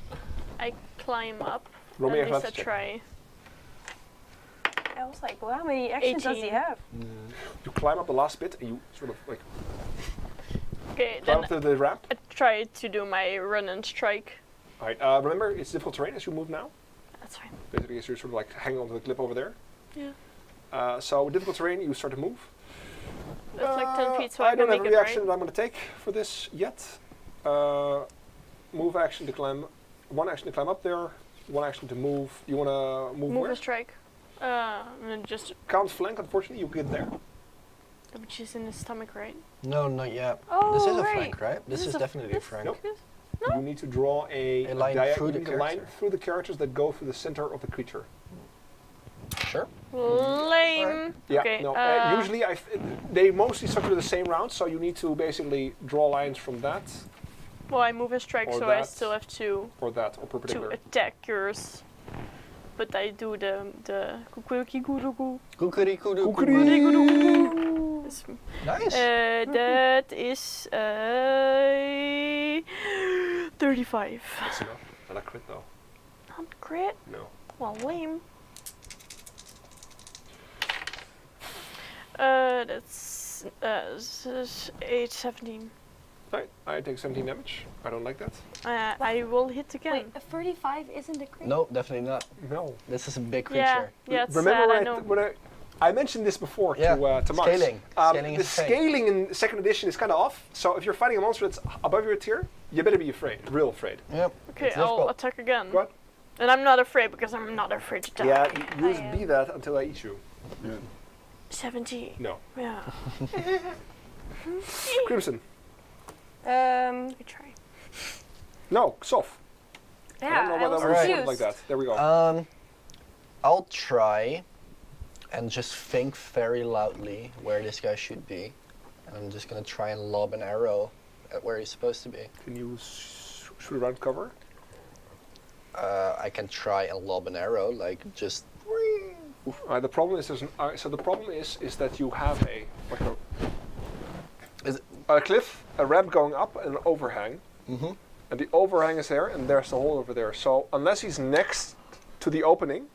I climb up. Roll me a At least I athletics check. try. I was like, well, how many actions does he 18. have? You climb up the last bit and you sort of like Okay, climb then up to the ramp. I try to do my run and strike. Alright, remember it's difficult terrain as you move now. That's fine. Basically, so you're sort of like hanging onto the cliff over there. Yeah. So with difficult terrain, you start to move. That's like 10 feet, so I I can don't have make a it reaction right. that I'm going to take for this yet. Move action to climb. One action to climb up there. One action to move. You want to move Move where? a strike. And then just Can't flank, unfortunately. You get there. Which is in the stomach, right? No, not yet. Oh, This is a right. flank, right? This is definitely a flank. Nope. You need to draw a line through the line character. through the characters that go through the center of the creature. Sure. Lame. Yeah, Okay. no. Usually, they mostly structure the same round, so you need to basically draw lines from that Well, I move a strike, Or so I that. still have to or perpendicular. attack yours. But I do the kukuriki-gurugu. Kukurikudu. This- Nice. That is 35. That's enough. Not a crit though. Not crit. No. Well, lame. That's 8, 17. Alright, I take 17 damage. I don't like that. I will hit again. Wait, a 35 isn't a crit? No, definitely not. No. This is a big Yeah, creature. yeah, it's Remember sad, I know. when I mentioned this before Yeah, to Max. scaling. Scaling the is a pain. scaling in second edition is kind of off. So if you're fighting a monster that's above your tier, you better be afraid, real afraid. Yep. Okay, it's I'll difficult. attack again. Go on. And I'm not afraid because I'm not afraid to die. Yeah, you just I be that until I eat you. Yeah. 17. No. Yeah. Crimson. Um, I try. No, Sof. yeah, I don't know I whether was we're Alright. sorted confused. like that. There we go. I'll try and just think very loudly where this guy should be. And I'm just gonna try and lob an arrow at where he's supposed to be. Can you shoot around cover? I can try and lob an arrow, like just. The problem is is that you have Is it- a cliff, a ramp going up, and an overhang. Mm-hmm. And the overhang is there, and there's the hole over there. So unless he's next to the opening,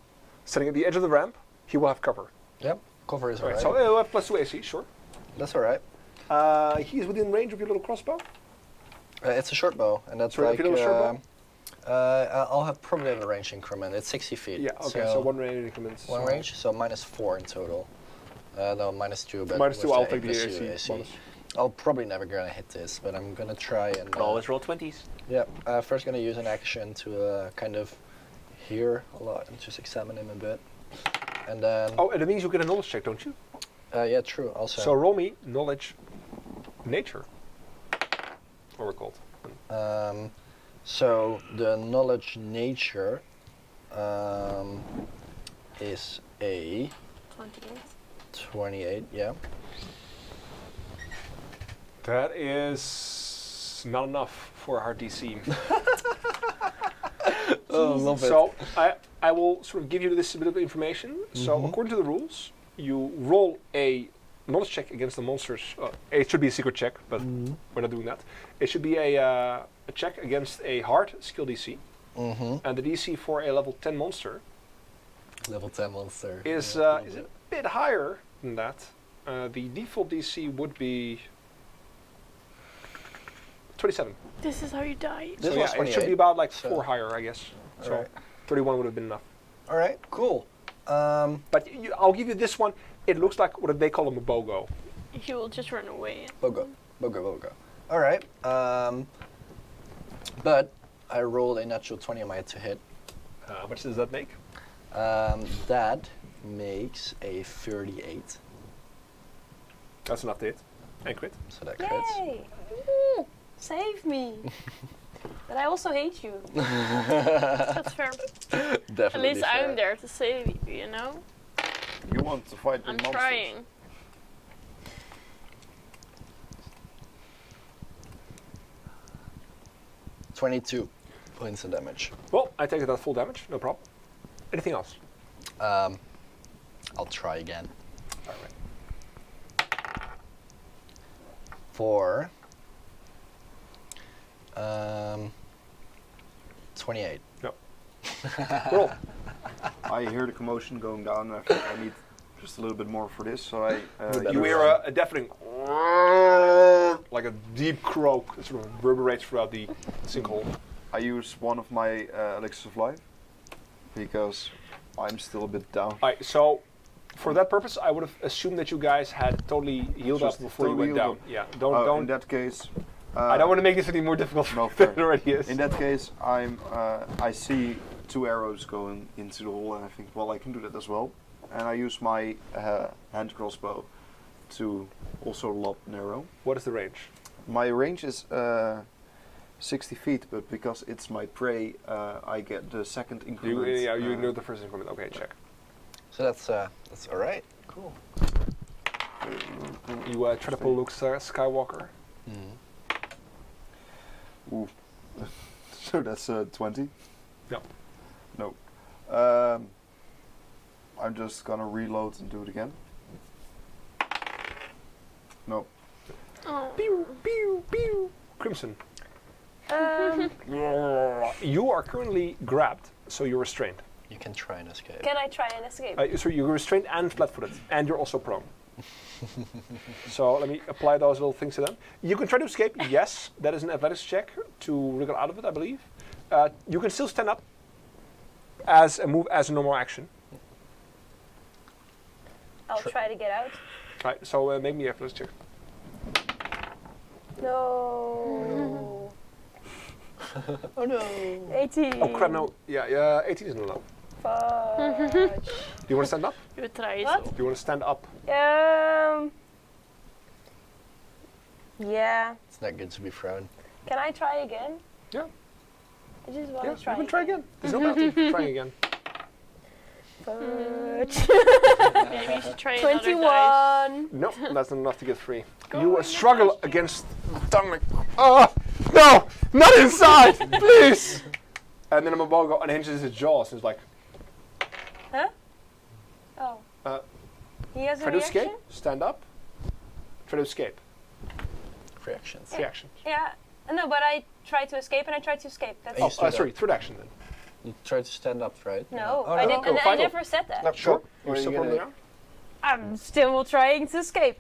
sitting at the edge of the ramp, he will have cover. Yep. Cover is Alright, alright. so he'll have +2 AC, sure. That's alright. He is within range of your little crossbow. It's a short bow, and that's Sorry, like. if you know a short bow? I'll have probably have a range increment. It's 60 feet. Yeah, okay, so one range increments. One range, so -4 in total. No, -2, but -2, with I'll the take the plus AC bonus. I'll probably never gonna hit this, but I'm gonna try and. Always roll 20s. Yeah, first gonna use an action to kind of hear a lot and just examine him a bit. And then. Oh, and it means you get a knowledge check, don't you? Yeah, true, also. So roll me knowledge nature. What we're called. So the knowledge nature is a 28. 28, yeah. That is not enough for our DC. Oh, love it. So I will sort of give you this bit of information. So according to the rules, you roll a knowledge check against the monsters. It should be a secret check, but we're not doing that. It should be a check against a hard skill DC, and the DC for a level 10 monster Level 10 monster. is Yeah, is a bit higher than that. The default DC would be 27. This is how you die. This so was yeah, it should 28, be about like so- 4 higher, I guess. So Alright. 31 would have been enough. Alright, cool. But I'll give you this one. It looks like what they call him a BOGO. He will just run away. Bogo. Alright, but I rolled a natural 20 on my to hit. How much does that make? That makes a 38. That's enough to hit. And crit. So that crits. Yay! Save me! But I also hate you. That's fair. Definitely. At least fair. I'm there to save you, you know? You want to fight I'm with monsters. trying. $22 points of damage. Well, I take it at full damage. No problem. Anything else? I'll try again. All right. For 28. No. Roll. I hear the commotion going down, and I think I need just a little bit more for this. So I. You hear a deafening, like a deep croak that sort of reverberates throughout the sinkhole. I use one of my elixirs of life because I'm still a bit down. Alright, so for that purpose, I would have assumed that you guys had totally healed up Just before you totally went down. healed Yeah, In don't. that case. I don't want to make this any more difficult No, than it fair. already is. In that case, I see 2 arrows going into the hole, and I think, well, I can do that as well. And I use my hand crossbow to also lob narrow. What is the range? My range is 60 feet, but because it's my prey, I get the second increment. You know the first increment. Okay, check. So that's all right. Cool. You try to pull Luke Skywalker. Mm. Ooh. So that's 20? No. No. I'm just gonna reload and do it again. No. Oh. Pew, pew, pew. Crimson. You are currently grabbed, so you're restrained. You can try and escape. Can I try and escape? So you're restrained and flat-footed, and you're also prone. So let me apply those little things to them. You can try to escape. Yes, that is an athletics check to wriggle out of it, I believe. You can still stand up as a move, as a normal action. I'll try to get out. Right. So make me an athletics check. No. Oh no. 18. Oh crap! No. Yeah. 18 isn't enough. Fudge. Do you want to stand up? You try What? so. Do you want to stand up? Yeah. It's not good to be thrown. Can I try again? Yeah. I just want Yeah. to try. You can try again. There's no penalty. Trying again. Fudge. Maybe you should try another dice. 21. No, that's not enough to get free. Go You in the struggle dice. against the tongue like, oh, no, not inside, please. And then Mabogo unhinges his jaws and is like, Huh? Oh. He has a try to reaction? escape, stand up, try to escape. Reactions. Three actions. Yeah. No, but I tried to escape and I tried to escape. That's You Oh, stood sorry, up. third action then. You tried to stand up, right? No, Oh, I no. didn't. Go, I final. never said that. No, Sure. You're You're still gonna- from there? I'm still trying to escape.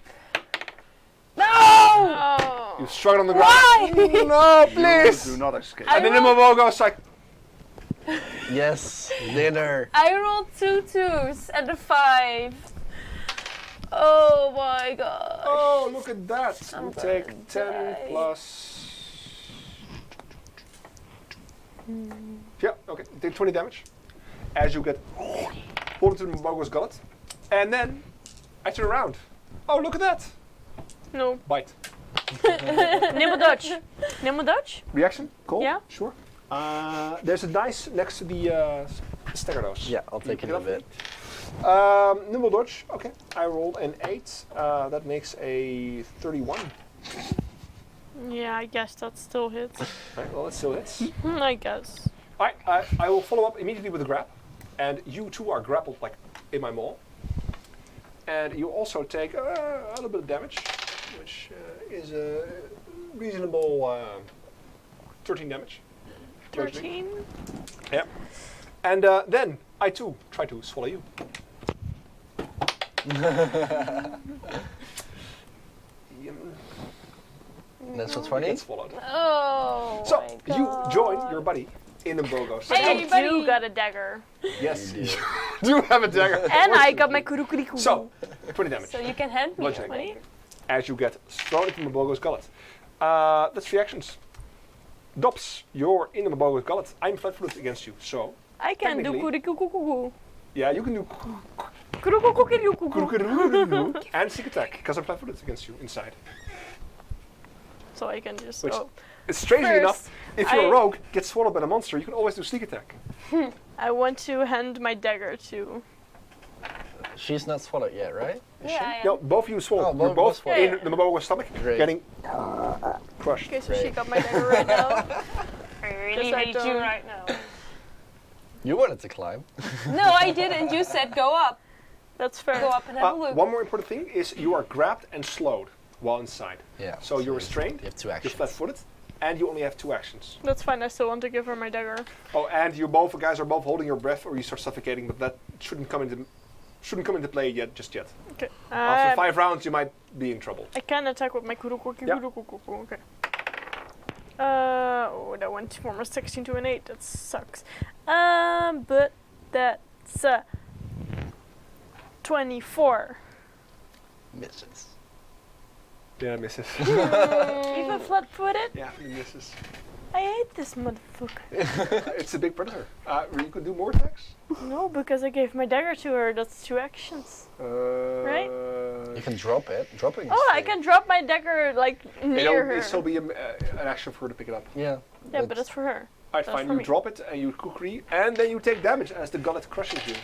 No! Oh. You struggle on the ground. Why? No, You please. do not escape. I And then rolled- Mabogo's like, Yes, dinner. I rolled 2 2s and a 5. Oh my god. oh, look at that. I'm You take gonna 10 die. plus... Yeah, okay. You take 20 damage as you get pulled into Mabogo's gullet. And then I turn around. Oh, look at that. No. Bite. Nimble dodge. Nimble dodge? Reaction? Cool. Yeah. Sure. There's a dice next to the stagger dose. Yeah, I'll take it in a bit. Nimble dodge. Okay. I rolled an 8. That makes a 31. Yeah, I guess that still hits. Right, well, it still hits. I guess. Alright, I will follow up immediately with a grab. And you two are grappled like in my maul. And you also take a little bit of damage, which is a reasonable 13 damage. 13? Yeah. And then I too try to swallow you. That's a You 20? get swallowed. Oh. So my you God. join your buddy in the Bogo. But Hey, I buddy. do got a dagger. Yes, You you do. do have a dagger. And I got my kurukuriku. So 20 damage So you can hand me. Bludgeoning. a dagger. as you get thrown into Mabogo's gullet. That's 3 actions. Dops, you're in the Mabogo's gullet. I'm flat-footed against you, so I can do Technically- kurikukukuku. yeah, you can do Kurukukukirukuku. and sneak attack because I'm flat-footed against you inside. So I can just. Which- Oh. Strangely First, enough, if you're I- a rogue, get swallowed by the monster, you can always do sneak attack. I want to hand my dagger to. She's not swallowed yet, right? Is Yeah, I am. No, both of you swallow. Oh, You're both both swallow. in the Mabogo's stomach, Great. getting crushed. Okay, so she Great. got my dagger right now. I really Yes, I hate you don't. right now. You wanted to climb. No, I didn't. You said go up. That's fair. Go up and have a look. One more important thing is you are grabbed and slowed while inside. Yeah. So you're restrained, You have 2 you're actions. flat-footed, and you only have 2 actions. That's fine. I still want to give her my dagger. Oh, and you both guys are both holding your breath, or you start suffocating, but that shouldn't come into play yet, just yet. Okay. After 5 rounds, you might be in trouble. I can attack with my kurukuki Yeah. kurukukuku. Okay. Oh, that went from a 16 to an 8. That sucks. But that's 24. Misses. Yeah, misses. Even flat-footed. Yeah, he misses. I hate this motherfucker. It's a big predator. You could do more attacks. No, because I gave my dagger to her. That's 2 actions. Right? You can drop it. Dropping. Oh, I can drop my dagger like near her. It'll still be an action for her to pick it up. Yeah. Yeah, but that's for her. Alright, That's fine. for You me. drop it and you kukri, and then you take damage as the gullet crushes you.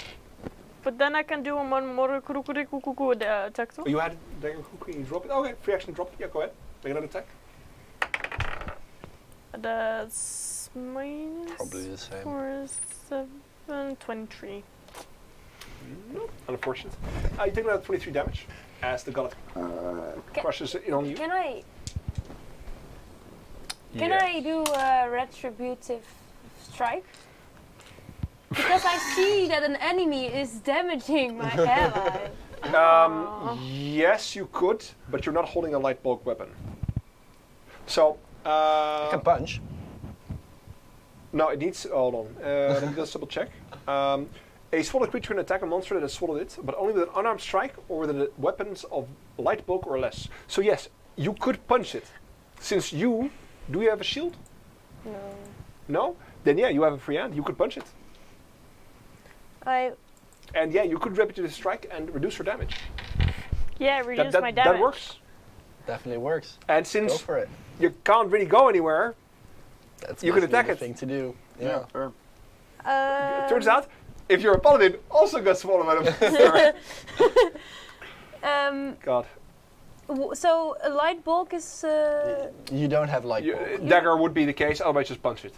But then I can do one more attack too. Oh, you had dagger kukri and you drop it. Okay, free action drop it. Yeah, go ahead. Make another attack. That's minus Probably the same. 4, 7, 23. No, unfortunate. You take another 23 damage as the gullet crushes it on you. Can I do a retributive strike? Because I see that an enemy is damaging my ally. Yes, you could, but you're not holding a light bulk weapon. So, You can punch. no, it needs. Hold on. Let me just double check. A swallowed creature can attack a monster that has swallowed it, but only with an unarmed strike or with the weapons of light bulk or less. So yes, you could punch it. Since you have a shield? No. No? Then yeah, you have a free hand. You could punch it. And yeah, you could repetitive strike and reduce her damage. Yeah, reduce my damage. That works. Definitely works. And Go since for it. you can't really go anywhere, That's you can basically attack the it. thing to do. Yeah. Fair. it turns out, if you're a paladin, also got swallowed by the God. So a light bulk is. You don't have light bulk. Dagger would be the case, otherwise just punch it.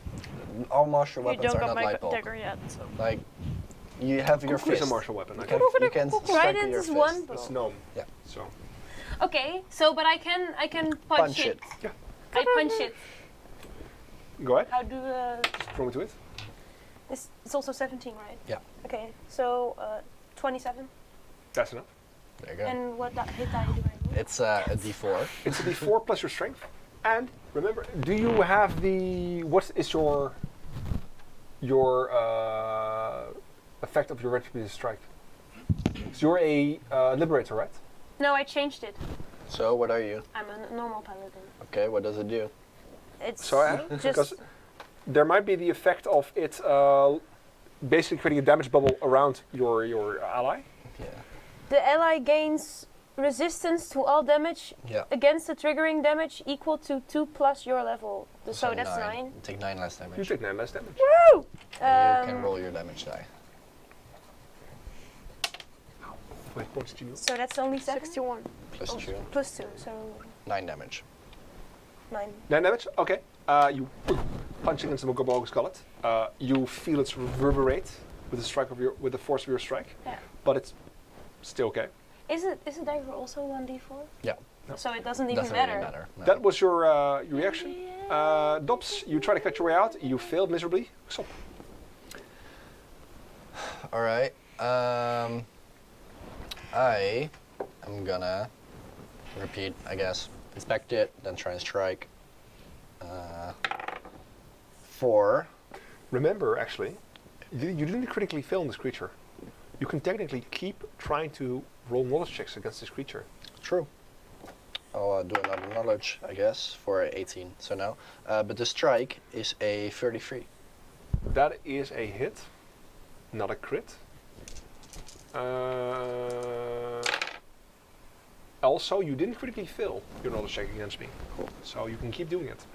All martial You weapons don't are got not my light bulk. dagger yet, so. Like, you have your Kukri is fist. a martial weapon. You Okay. can strike with Trident your is fist. one. That's gnome. Yeah. So. Okay, so but I can punch, Punch it. Yeah. I punch it. Go ahead. How do Just throw into it. it's also 17, right? Yeah. Okay, so 27. That's enough. There you go. And what hit die do I roll? It's a D4. It's a d4 plus your strength. And remember, do you have the what is your effect of your retributive strike? So you're a liberator, right? No, I changed it. So, what are you? I'm a normal paladin. Okay, what does it do? It's So because there might be the effect of it basically creating a damage bubble around your ally. Yeah. the ally gains resistance to all damage Yeah. against the triggering damage equal to 2 plus your level. So that's 9. You take 9 less damage. You take 9 less damage. Woo! And you can roll your damage die. Wait, points to you. So that's only 7? 61. Plus 2. Plus 2, so 9 damage. 9. 9 damage? Okay. You punch against the Mogobog's gullet. You feel it reverberate with the strike of with the force of your strike. Yeah. But it's still okay. Is a dagger also 1d4? Yeah. No. So it doesn't even Doesn't matter. really matter. No. That was your reaction. Dobbs, you try to cut your way out. You failed miserably. Stop. All right. I am gonna repeat, I guess. Inspect it, then try and strike. 4. Remember, actually, you didn't critically fail on this creature. You can technically keep trying to roll knowledge checks against this creature. True. I'll do another knowledge, I guess, for 18. So no. But the strike is a 33. That is a hit, not a crit. Also, you didn't critically fail your knowledge check against me. Cool. So you can keep doing it.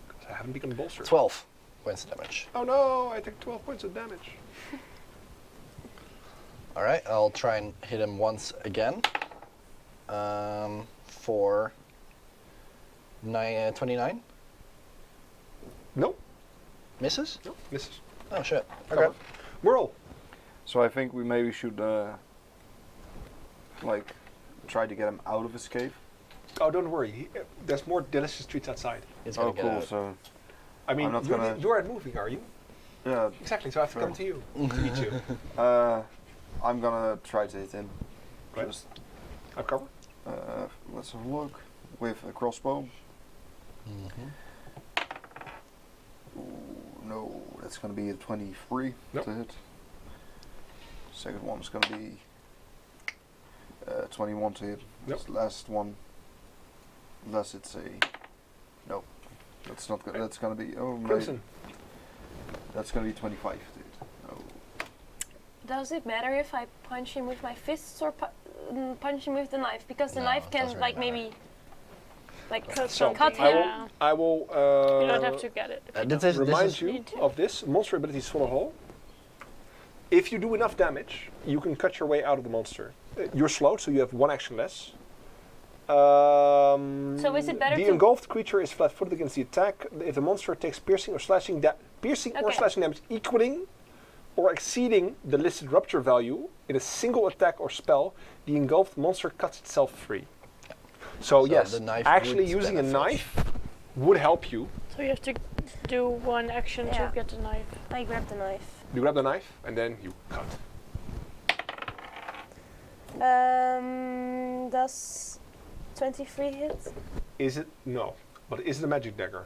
'Cause I haven't become bolstered. 12 points of damage. Oh no, I take 12 points of damage. All right, I'll try and hit him once again. For 29. Nope. Misses? Nope. Misses. Oh shit. Okay. Okay. Whirl. So I think we maybe should like try to get him out of his cave. Oh, don't worry. There's more delicious treats outside. He's gonna Oh, get cool. out. So I mean, I'm not you're, gonna- you're at moving, are you? yeah, Exactly. So I have to Sure. come to you to meet you. I'm gonna try to hit him. Right. Just I've covered. let's have a look with a crossbow. Mhm. Ooh, no, that's gonna be a 23 Nope. to hit. Second one's gonna be 21 to hit. Nope. This last one, unless it's a nope. That's not. That's gonna be. Oh, Crimson. that's gonna be 25, dude. Oh. Does it matter if I punch him with my fists or punch him with the knife? Because the No, knife it can doesn't like really maybe like Cut So something. cut him. Yeah. I will. You don't have to get it. if you This don't. is Remind you Need to. of this monster ability Swallow Whole. If you do enough damage, you can cut your way out of the monster. You're slowed, so you have one action less. So is it better the to- engulfed creature is flat-footed against the attack if the monster takes piercing or slashing damage equaling or exceeding the listed rupture value in a single attack or spell. The engulfed monster cuts itself free. So yes, the knife actually would using a benefit. knife would help you. So you have to do one action Yeah. to get the knife. I grab the knife. You grab the knife and then you cut. Does 23 hit? Is it? No. But is it a magic dagger?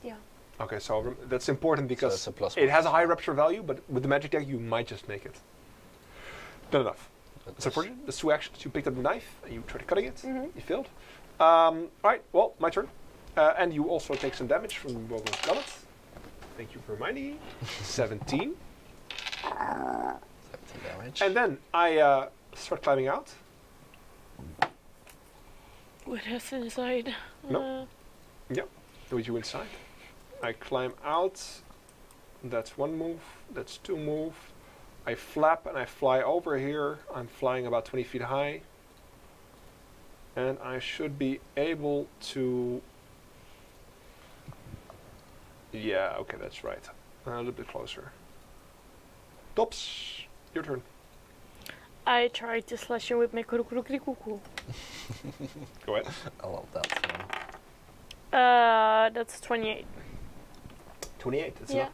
Yeah. Okay, so that's important because it's a plus it one. has a high rupture value, but with the magic dagger you might just make it. Not enough. So for you, the 2 actions, you picked up the knife and you tried cutting it. Mhm. You failed. Alright, well, my turn. And you also take some damage from the Bogo's Gullet. Thank you for reminding me. 17. 17 damage. And then I start climbing out. What is inside? No. With you inside. I climb out. That's 1 move. That's 2 move. I flap and I fly over here. I'm flying about 20 feet high. And I should be able to... Yeah, okay, that's right. A little bit closer. Tops, your turn. I tried to slash him with my kurukurukurukuku. Go ahead. I love that one. That's 28. 28, that's Yeah. enough.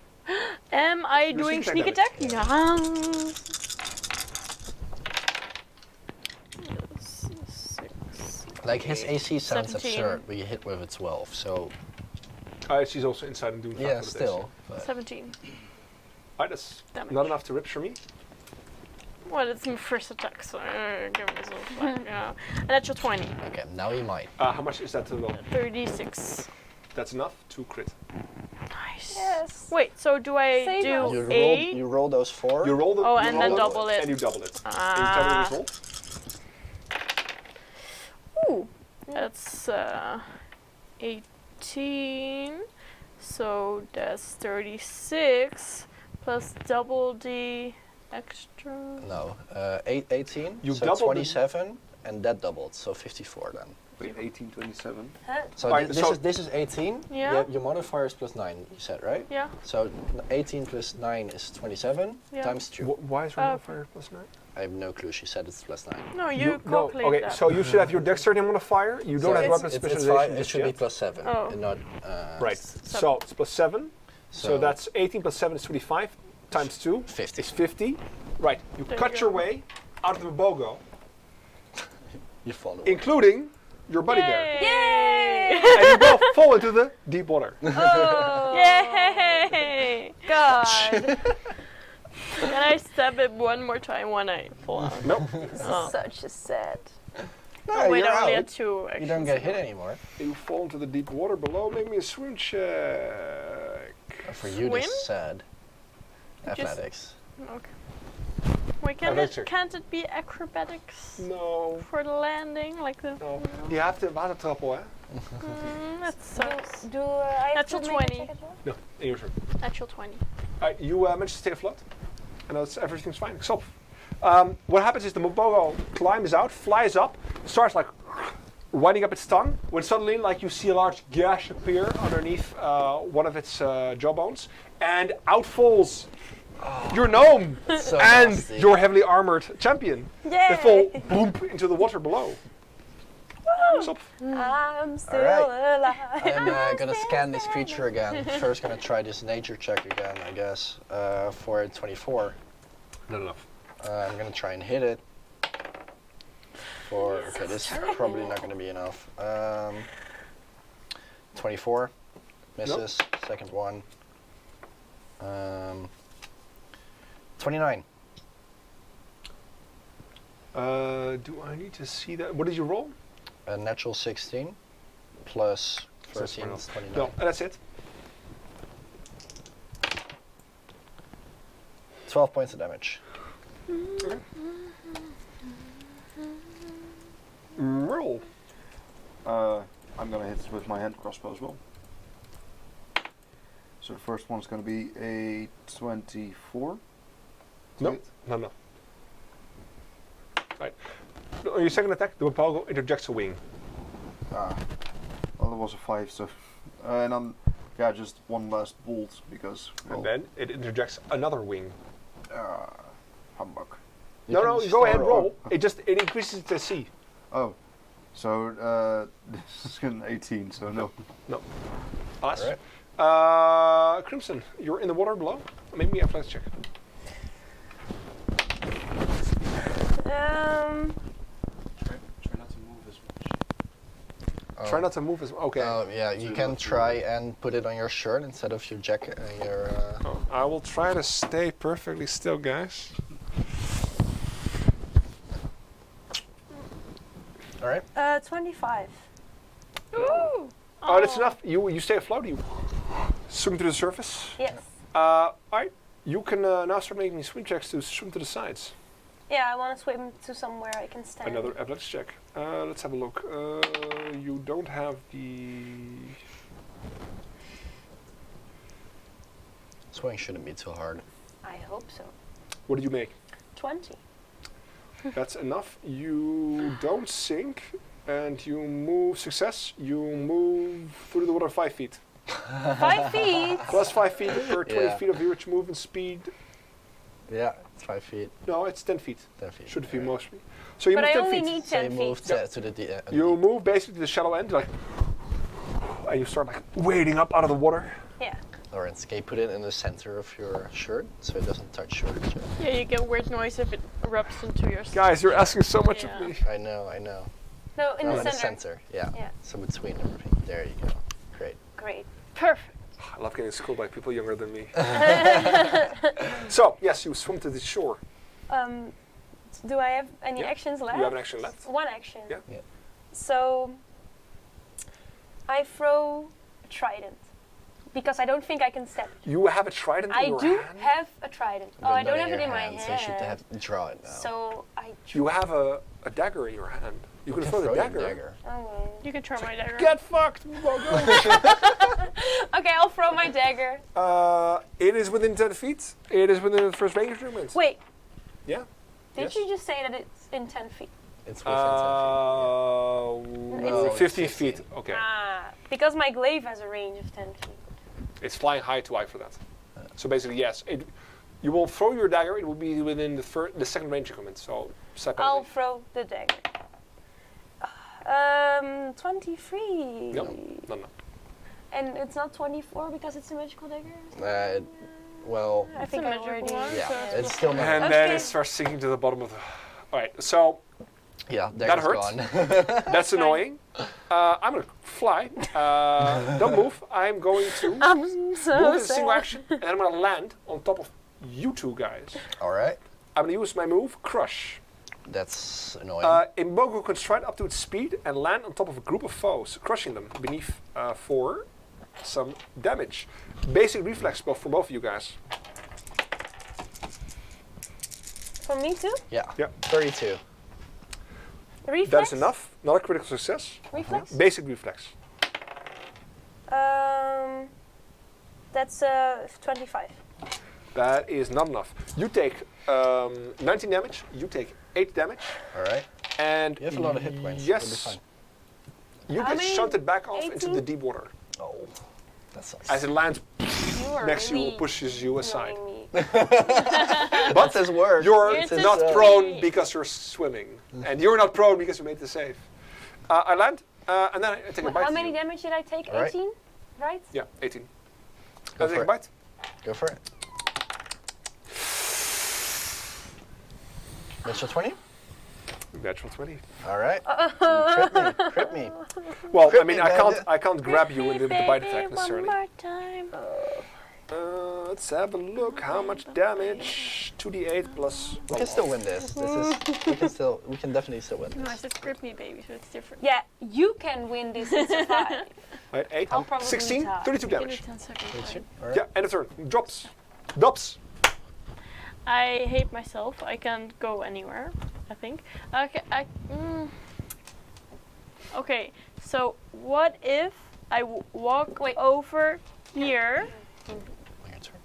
Am I Do doing sneak sneak attack attack? damage. Yeah. Yes, 6. Like his AC sounds 17. absurd, but you hit with a 12, so She's also inside and doing yeah, flat-footed still. But 17. Alright, that's Damage. not enough to rips for me. Well, it's my first attack, so give me some slack. Yeah. And that's your 20. okay, now you might. How much is that to roll? 36. That's enough to crit. Nice. Yes. Wait, so do I Save do us. You roll those 4. You roll the Oh, you and roll then them, double it. And you double it. Ah. Can you tell me the result? Ooh, that's 18. So that's 36 plus double the extra. No, 18. You so doubled the- 27, and that doubled, so 54 then. Wait, 18, 27. Huh? So Alright, this so- is 18. Yeah. Your modifier is plus 9. You said right? Yeah. So 18 plus 9 is 27 Yeah. times 2. Why is Oh, modifier plus 9? I have no clue. She said it's plus 9. No, you no, calculate okay, that. so you should have your dexterity modifier. You don't So have weapon it's specialization 5. It just should be yet. plus 7, Oh. and not. Right, so it's plus 7. So that's 18 plus 7 is 25 times 2 50. is 50. Right, you There cut you your go. way out of the bogo, You follow. including your buddy bear. Yay! And you both fall into the deep water. Oh! Yay! God! Can I stab it one more time when I fall out? Nope. This Oh. is such a sad. No, Oh, wait, you're I only out. had 2 You don't actions. get hit anymore. You fall into the deep water below. Make me a swim check. For you, this Swim? is sad. Just- Athletics. Okay. Wait, Athletics check. can't it be acrobatics No. for the landing? Like the. No. Je hebt de watertrappel, hè? That sucks. Do I have Natural to make a 20. check as well? No, in your turn. Natural 20. You managed to stay afloat, and everything's fine. So, what happens is the Mobogo climbs out, flies up, starts like winding up its tongue, when suddenly like you see a large gash appear underneath one of its jawbones, and out falls your gnome So and nasty. your heavily armored champion. They fall boom into the water below. Stop. I'm still Alright. alive. I'm gonna scan this creature again. First, gonna try this nature check again, I guess, for 24. Not enough. I'm gonna try and hit it. Okay, this is probably not gonna be enough. 24 misses. Second one. 29. Do I need to see that? What did you roll? A natural 16 plus Success 13, minus. 29. No, and that's it. 12 points of damage. Okay. Roll. I'm gonna hit with my hand crossbow as well. So the first one's gonna be a 24. No. No. Right. On your second attack, the Wapago interjects a wing. Well, that was a 5, so and I'm just one last bolt because well, And then it interjects another wing. humbug. You No, can go ahead, start- roll. It increases the C. Oh, so this is an 18, so no. Alas. Alright. Crimson, you're in the water below. Make me a athletics check. Try not to move as much. Oh. Try not to move as okay. Oh, yeah, you can try and put it on your shirt instead of your jacket. Oh, I will try to stay perfectly still, guys. Alright. 25. Ooh. Oh, that's enough. You stay afloat. You swim to the surface. Yes. Alright. You can now start making swim checks to swim to the sides. Yeah, I want to swim to somewhere I can stand. Another athletics check. Let's have a look. You don't have the. Swimming shouldn't be too hard. I hope so. What did you make? 20. That's enough. You don't sink, and you move. Success. You move through the water 5 feet. 5 feet. Plus 5 feet per 20 Yeah. feet of your movement speed. Yeah, it's 5 feet, No, it's 10 feet. 10 feet. Should be Alright. mostly. So you But move I 10 only feet. need So you 10 move feet. to the You move basically to the shallow end, like, and you start like wading up out of the water. Yeah. Syrinscape, put it in the center of your shirt so it doesn't touch your chest. Yeah, you get weird noise if it erupts into your skin. Guys, you're asking so much Yeah. of me. I know. No, in Oh, the center. Yeah. Yeah. So between everything. There you go. Great. Great. Perfect. I love getting schooled by people younger than me. So, yes, you swim to the shore. Do I have any Yeah. actions left? You have an action left. One action. Yeah. Yeah. So I throw a trident because I don't think I can step. You have a trident in I your do hand? have a trident. But Oh, I not don't have your it in my hand, hand. So you should have to draw it now. So I. You have a dagger in your hand. You can throw the your dagger. Oh. You can try my dagger. Get fucked! Well, go. Okay, I'll throw my dagger. It is within 10 feet. It is within the first range movement. Wait, Yeah? did Yes. you just say that it's in 10 feet? It's within 10 No, It's 15 it's feet. 15. Okay. Ah, because my glaive has a range of 10 feet. It's flying high too high for that. So basically, yes. You will throw your dagger. It will be within the second range increment. So separately. I'll throw the dagger. 23. No. And it's not 24 because it's a magical dagger? Well, I It's think a I magical already. one, yeah, so it's still not. And then Okay. it starts sinking to the bottom of the. Alright, so Yeah, that hurts. gone. that's annoying. I'm gonna fly. Don't move. I'm going to I'm so move as a single sad. action, and I'm gonna land on top of you two guys. All right, I'm gonna use my move, Crush. that's annoying. Imbogo can stride up to its speed and land on top of a group of foes, crushing them beneath for some damage. Basic reflex spell for both of you guys. For me too? yeah. Yeah. 32. Reflex? That is enough. Not a critical success. Reflex? Basic reflex. That's 25. That is not enough. You take 19 damage. You take 8 damage. All right. And You have a lot of hit points. Yes. You'll be fine. You How get many? shunted back off into 18? the deep water. Oh, that sucks. As it lands You are next to you, really pushes you aside. annoying me. What's his word? You're It's a not silly. prone because you're swimming. And you're not prone because you made the save. I land, and then I take a bite. How to many you. damage did I take? All right. 18? Right? Yeah, 18. Go I take for a it. bite. Go for it. Natural 20? Natural 20. All right. Crit me. Crit me. Well, Crit I mean, me, I man. can't grab you in the bite attack necessarily. One more time. Let's have a look. How much damage? 2d8 plus. We can still win this. We can definitely still win No, I this. said grip me, baby, so it's different. Yeah, you can win this and survive. Right, 8, I'll probably 16, die. 32 Give me damage. 10 seconds. That's right? it. All right. Yeah, end of turn. Drops. Dops. I hate myself. I can't go anywhere, I think. Okay, Okay, so what if I walk over here? Your turn.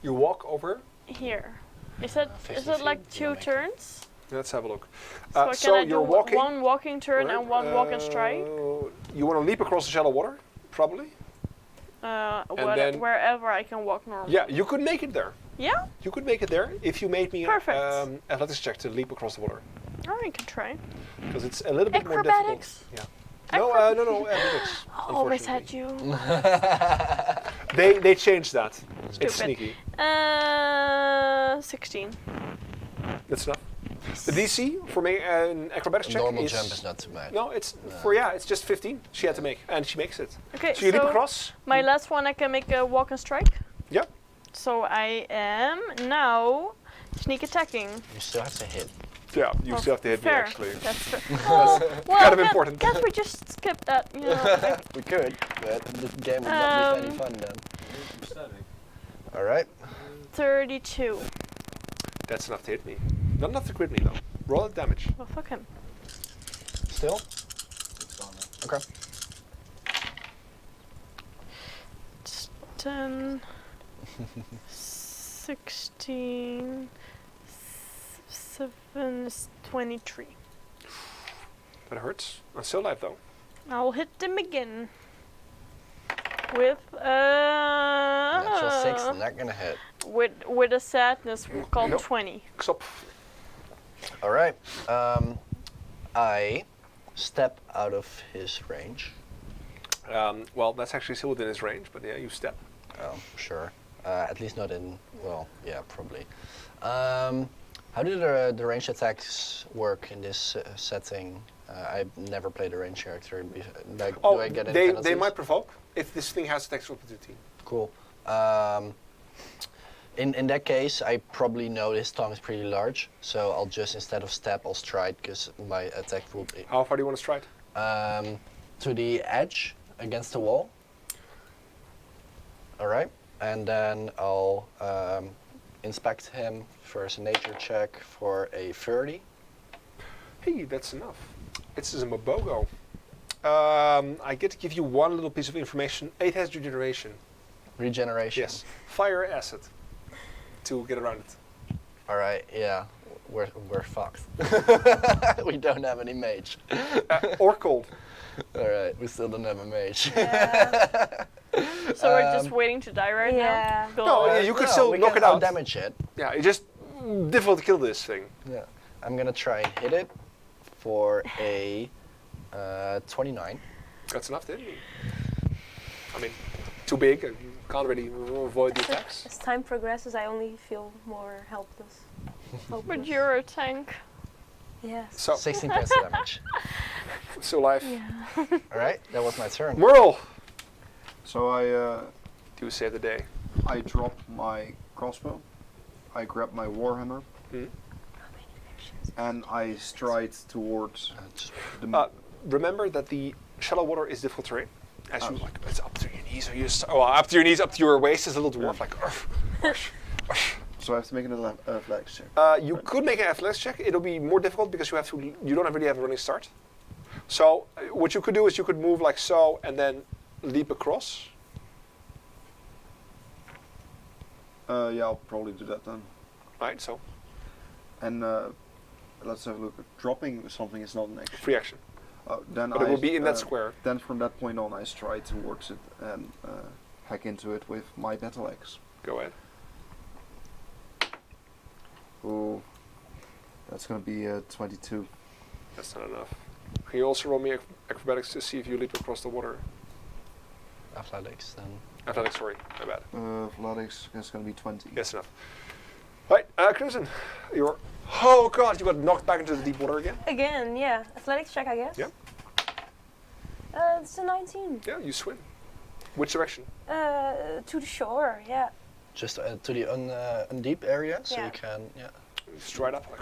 You walk over. Here. Is it 50 like feet, 2 you make it. turns? Let's have a look. So So can I you're do walking. one walking turn right, and one walk and strike? You want to leap across the shallow water, probably. Wherever I can walk normally. Yeah, you could make it there. Yeah? You could make it there if you made me Perfect. athletics check to leap across the water, Oh, I can try. because it's a little bit more Acrobatics? difficult. Yeah. No, athletics. I always had unfortunately. you. They changed that. Stupid. It's sneaky. 16. That's enough. The DC for me an acrobatics check Normal is jump is not too bad. no, it's No. it's just 15. She had to make, and she makes it. Okay, So you leap across. my last one I can make a walk and strike. Yeah. So I am now sneak attacking. You still have to hit. Yeah, you Oh, still have to hit fair. me actually. That's fair. Oh, well, kind of important. Can't we just skip that? You know, like, We could, but the game would not be any fun then. All right. 32. That's enough to hit me. Not enough to crit me though. Roll the damage. Well, fuck him. Still? Okay. 10, 16, 7, 23. That hurts. I'm still alive though. I'll hit them again. With Natural 6, not gonna hit. with a sadness called Nope. 20. Stop. All right. I step out of his range. Well, that's actually still within his range, but yeah, you step. Oh, sure. At least not in. Well, yeah, probably. How do the range attacks work in this setting? I've never played a range character. Like, do I get any they penalties? might provoke if this thing has attacks opportunity. Cool. In that case, I probably know his tongue is pretty large, so I'll just, instead of step, I'll stride, because my attack will be How far do you want to stride? to the edge against the wall. All right, and then I'll inspect him first, a nature check for a 30. Hey, that's enough. It's a Mabogo. I get to give you one little piece of information. 8 has regeneration. Regeneration. Yes. Fire acid to get around it. All right, yeah, we're fucked. We don't have any mage. Or cold. All right, we still don't have a mage. Yeah. So we're just waiting to die right Yeah. now. No, yeah, you could No, still we knock can it out. damage it. Yeah, it's just difficult to kill this thing. Yeah, I'm gonna try and hit it for a 29. That's enough to hit me. I mean, too big. You can't really avoid the attacks. As time progresses, I only feel more helpless. But you're a tank. Yes. So, 16 points of damage. still alive. All right, that was my turn. Merle! So You save the day. I drop my crossbow, I grab my warhammer, Mhm. and I stride towards Just the. Remember that the shallow water is difficult terrain. As you Oh. like, it's up to your knees. So you just, up to your knees, up to your waist is a little dwarf. Yeah. Like, "Urgh, urgh, urgh." So I have to make an athletics check. You could make an athletics check. It'll be more difficult because you don't really have a running start. So what you could do is you could move like so and then leap across. Yeah, I'll probably do that then. Right. So And let's have a look. Dropping something is not an action. free action, Then but it will be in that square. Then from that point on, I stride towards it and hack into it with my battle axe. Go ahead. Ooh, that's gonna be 22. That's not enough. Can you also roll me acrobatics to see if you leap across the water? athletics then. Athletics, sorry, my bad. Athletics, that's gonna be 20. Yes, enough. Right, Crimson, you're. Oh god, you got knocked back into the deep water again. Again, yeah. Athletics check, I guess. Yeah. It's a 19. Yeah, you swim. Which direction? To the shore, yeah. Just to the undeep area, so Yeah. you can. Yeah. Straight up, like,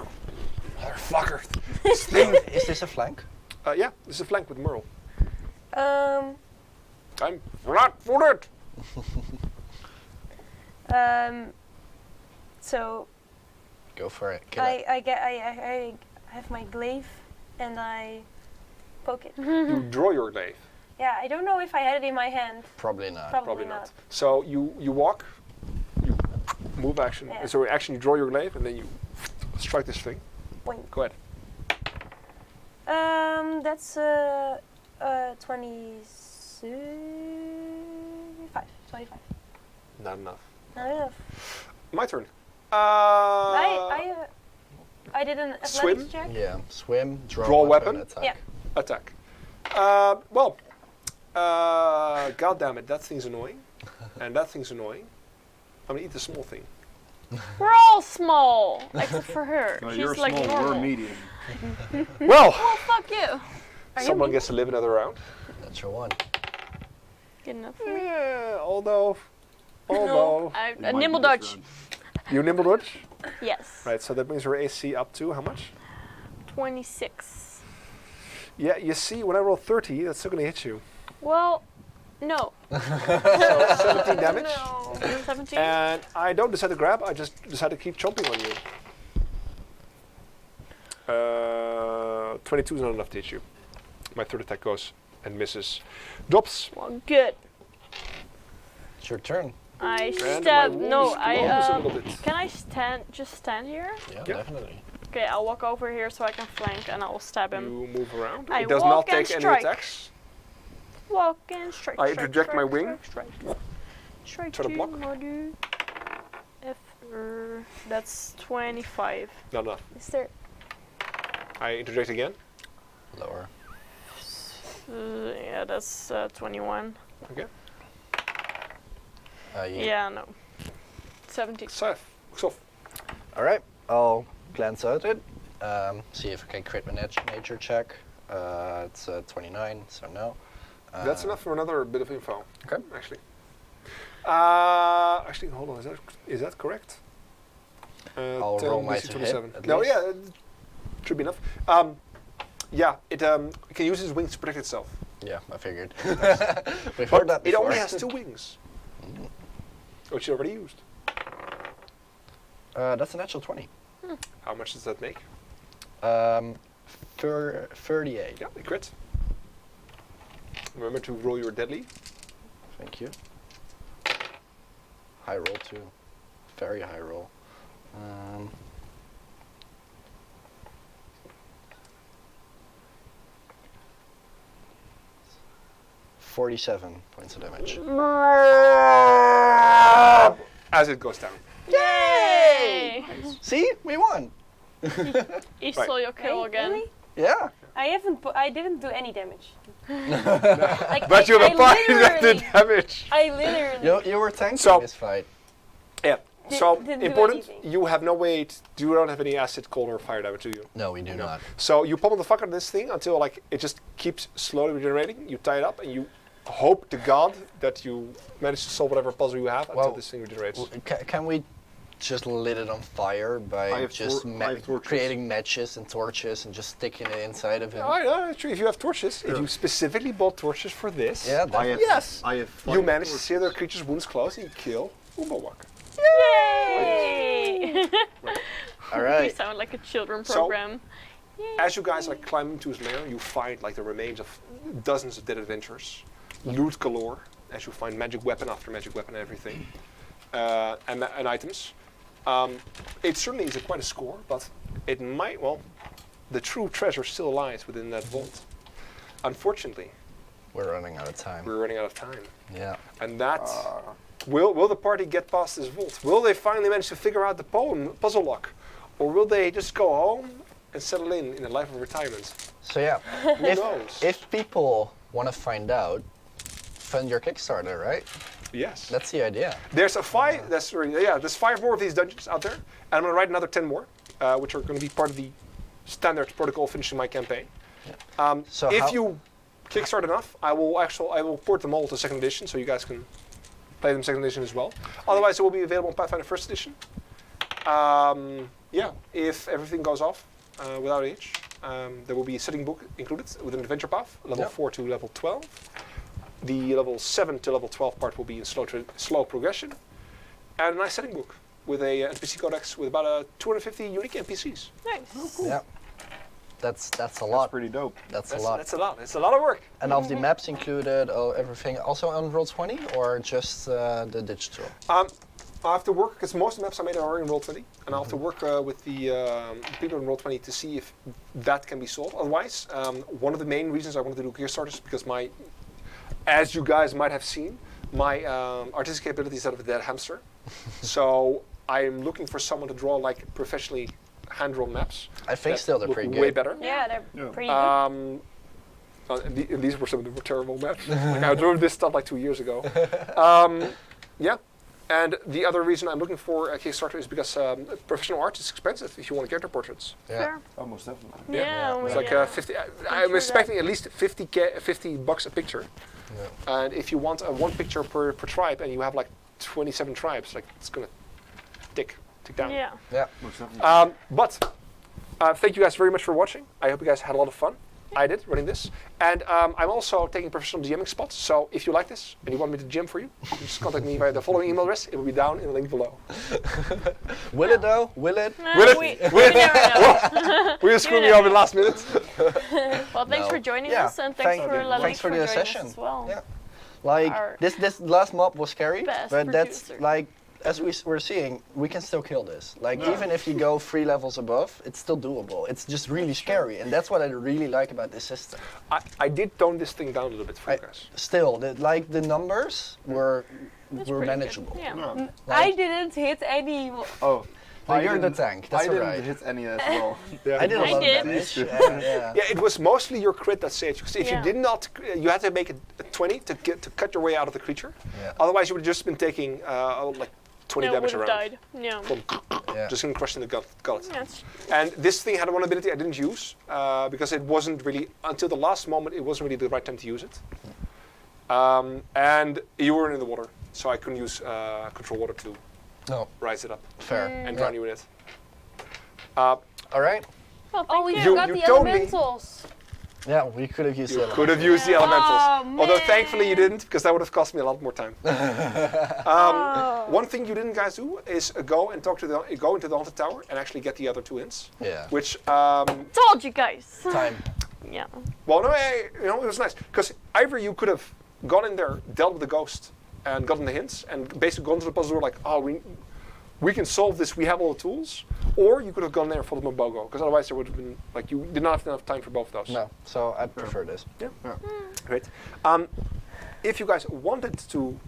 motherfucker. This thing. Is this a flank? Yeah, this is a flank with Merle. Um, I'm flat-footed. So Go for it. Kill it. I have my glaive and I poke it. You draw your glaive. Yeah, I don't know if I had it in my hand. Probably not. Probably not. So you walk, you move action. Yeah. So action, you draw your glaive, and then you strike this thing. Boing. Go ahead. That's 25. Not enough. Not enough. My turn. I did an Swim? athletics check. Yeah. Swim. Draw weapon? Attack. Yeah. Attack. God damn it, that thing's annoying. And that thing's annoying. I'm gonna eat the small thing. We're all small, except for her. No, She's you're like small, normal. we're medium. Well, Oh, fuck you. someone gets to live another round. That's your one. Good enough for me. Yeah, although, No, I It might be nimble this dodge. round. you nimble dodge. Yes. Right, so that brings your AC up to how much? 26. Yeah, you see, when I roll 30, that's still gonna hit you. Well, no. So 17 damage. No. 17. And I don't decide to grab, I just decide to keep chomping on you. 22 is not enough to hit you. My third attack goes and misses. Drops. Well, good. It's your turn. I And stab. my No, wounds close a little bit. Can I just stand here? Yeah, Yeah. definitely. Okay, I'll walk over here so I can flank and I will stab him. You move around. I It does not walk and take any strike. attacks. Walk and strike. I strike, interject my strike, wing. Strike, strike. Strike Try to to block. Madu. That's 25. Not enough. Is there? I interject again. Lower. Yeah, that's 21. Okay. Yeah, no. 17. Safe. Soft. All right. I'll glance at it. See if I can crit my nature check. It's 29, so no. That's enough for another bit of info. Okay. Actually. Actually, hold on. Is that correct? I'll 10, roll my DC to 27. hit, at No, least. yeah, it should be enough. Yeah, it can use its wings to protect itself. Yeah, I figured. We've heard that It before. only has 2 wings, which it already used. That's a natural 20. How much does that make? 38. Yeah, it crits. Remember to roll your deadly. Thank you. High roll too. Very high roll. 47 points of damage. As it goes down. Yay! See? We won! You stole your kill Hey, again. really? Yeah. I didn't do any damage. Like, But you have I a party that did literally- damage. I literally. You were tanking So- this fight. Yeah. Did- So didn't do important. anything. You have no way. You don't have any acid, cold, or fire damage, do you? No, we do not. So you pummel the fuck out of this thing until like it just keeps slowly regenerating. You tie it up and you hope to God that you manage to solve whatever puzzle you have until Well, this thing regenerates. Can we just lit it on fire I by have just I have torches. creating matches and torches and just sticking it inside of him? Oh, yeah, true. If you have torches, if Sure. you specifically bought torches for this, Yeah, I definitely. have, Yes. I have you 5 manage to torches. see other creatures' wounds close and you kill Umbawak. Yay! All You right. sound like a children So- program. As you guys like climb into his lair, you find like the remains of dozens of dead adventurers, loot galore, as you find magic weapon after magic weapon and everything, and items. It certainly is quite a score, but it might, well, the true treasure still lies within that vault. Unfortunately, We're running out of time. we're running out of time, Yeah. and that will the party get past this vault? Will they finally manage to figure out the puzzle lock, or will they just go home and settle in a life of retirement? So yeah, Who if, knows? if people want to find out, fund your Kickstarter, right? Yes. That's the idea. There's a 5. There's 5 more of these dungeons out there, and I'm gonna write another 10 more, which are gonna be part of the standard protocol finishing my campaign. So if how- you kickstart enough, I will port them all to 2nd edition, so you guys can play them second edition as well. Otherwise, it will be available on Pathfinder first edition. Yeah, if everything goes off without a hitch, there will be a setting book included with an adventure path, level 4 to level 12. The level 7 to level 12 part will be in slow progression, and a nice setting book with a NPC codex with about 250 unique NPCs. Nice. Yeah. That's a That's lot. pretty dope. That's a lot. That's a lot. It's a lot of work. And of the maps included, everything also on Roll20 or just the digital? I have to work, because most of the maps I made are in Roll20, and I'll have to work with the people in Roll20 to see if that can be solved. Otherwise, one of the main reasons I wanted to do kickstarters is because as you guys might have seen, my artistic capability is that of a dead hamster. So I'm looking for someone to draw like professionally hand-drawn maps. I think still they're pretty good. Way better. Yeah, they're Yeah. pretty good. These were some of the terrible maps. Like, I drew this stuff like 2 years ago. Yeah. And the other reason I'm looking for a Kickstarter is because professional art is expensive if you want character portraits. Yeah. Sure. Almost definitely. Yeah. It's we, like 50. I'm sure expecting at least $50 a picture. Yeah. And if you want one picture per tribe, and you have like 27 tribes, like it's gonna tick down. Yeah. Yeah. Most definitely. But thank you guys very much for watching. I hope you guys had a lot of fun. I did running this, and I'm also taking professional DMing spots. So if you like this and you want me to GM for you, just contact me via the following email address. It will be down in the link below. Will it though? Will it? Will it? We Will it? never know. Will you screw me over the last minute? Well, thanks No. for joining Yeah, us, and thanks for Lalik thanks for the joining session. us as well. Yeah. Like Our this last mob was scary, best but that's producer. like as we're seeing, we can still kill this. Like even if you go 3 levels above, it's still doable. It's just really scary, and that's what I really like about this system. I did tone this thing down a little bit for you guys. Still, the numbers were It's were pretty good. manageable. Yeah. No. I didn't hit any. Oh. But I you're the didn't- tank. That's I didn't alright. hit any as well. I did a I lot did. of damage. Yeah. Yeah, it was mostly your crit that saved you. Because if Yeah. you did not, you had to make it a 20 to cut your way out of the creature. Yeah. Otherwise, you would have just been taking like 20 No, damage would have around. died. Yeah. From Yeah. just in crushing the gullet. Yes. And this thing had one ability I didn't use because it wasn't really, until the last moment, it wasn't really the right time to use it. And you were in the water, so I couldn't use control water to No, rise it up fair. and Yeah. drown you in it. All right. Well, Oh, we thank You- forgot you the told me. elementals. Yeah, we could have used You the could have used the elementals. Oh, Although thankfully you man. didn't, because that would have cost me a lot more time. One thing you didn't guys do is go into the haunted tower and actually get the other 2 hints. Yeah. Which Told you guys. Time. Yeah. well, no, it was nice because either you could have gone in there, dealt with the ghost, and gotten the hints, and basically gone to the puzzle door like, oh, we can solve this. We have all the tools. Or you could have gone there and followed Mabogo, because otherwise there would have been like you did not have enough time for both of those. No, so I prefer this. Great. If you guys wanted to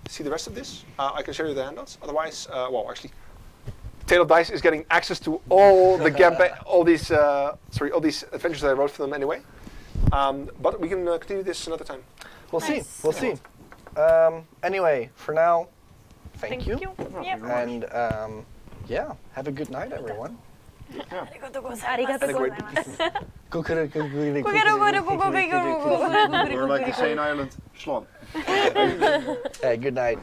see the rest of this, I can show you the handouts. Otherwise, well, actually, Tail of Dice is getting access to all the all these adventures that I wrote for them anyway. But we can continue this another time. We'll Nice. see. We'll see. Anyway, for now, thank you. Yep. And yeah, have a good night, everyone. Arigato And a great gozaimasu. We're like the Sane Island. Shlon. Hey, good night.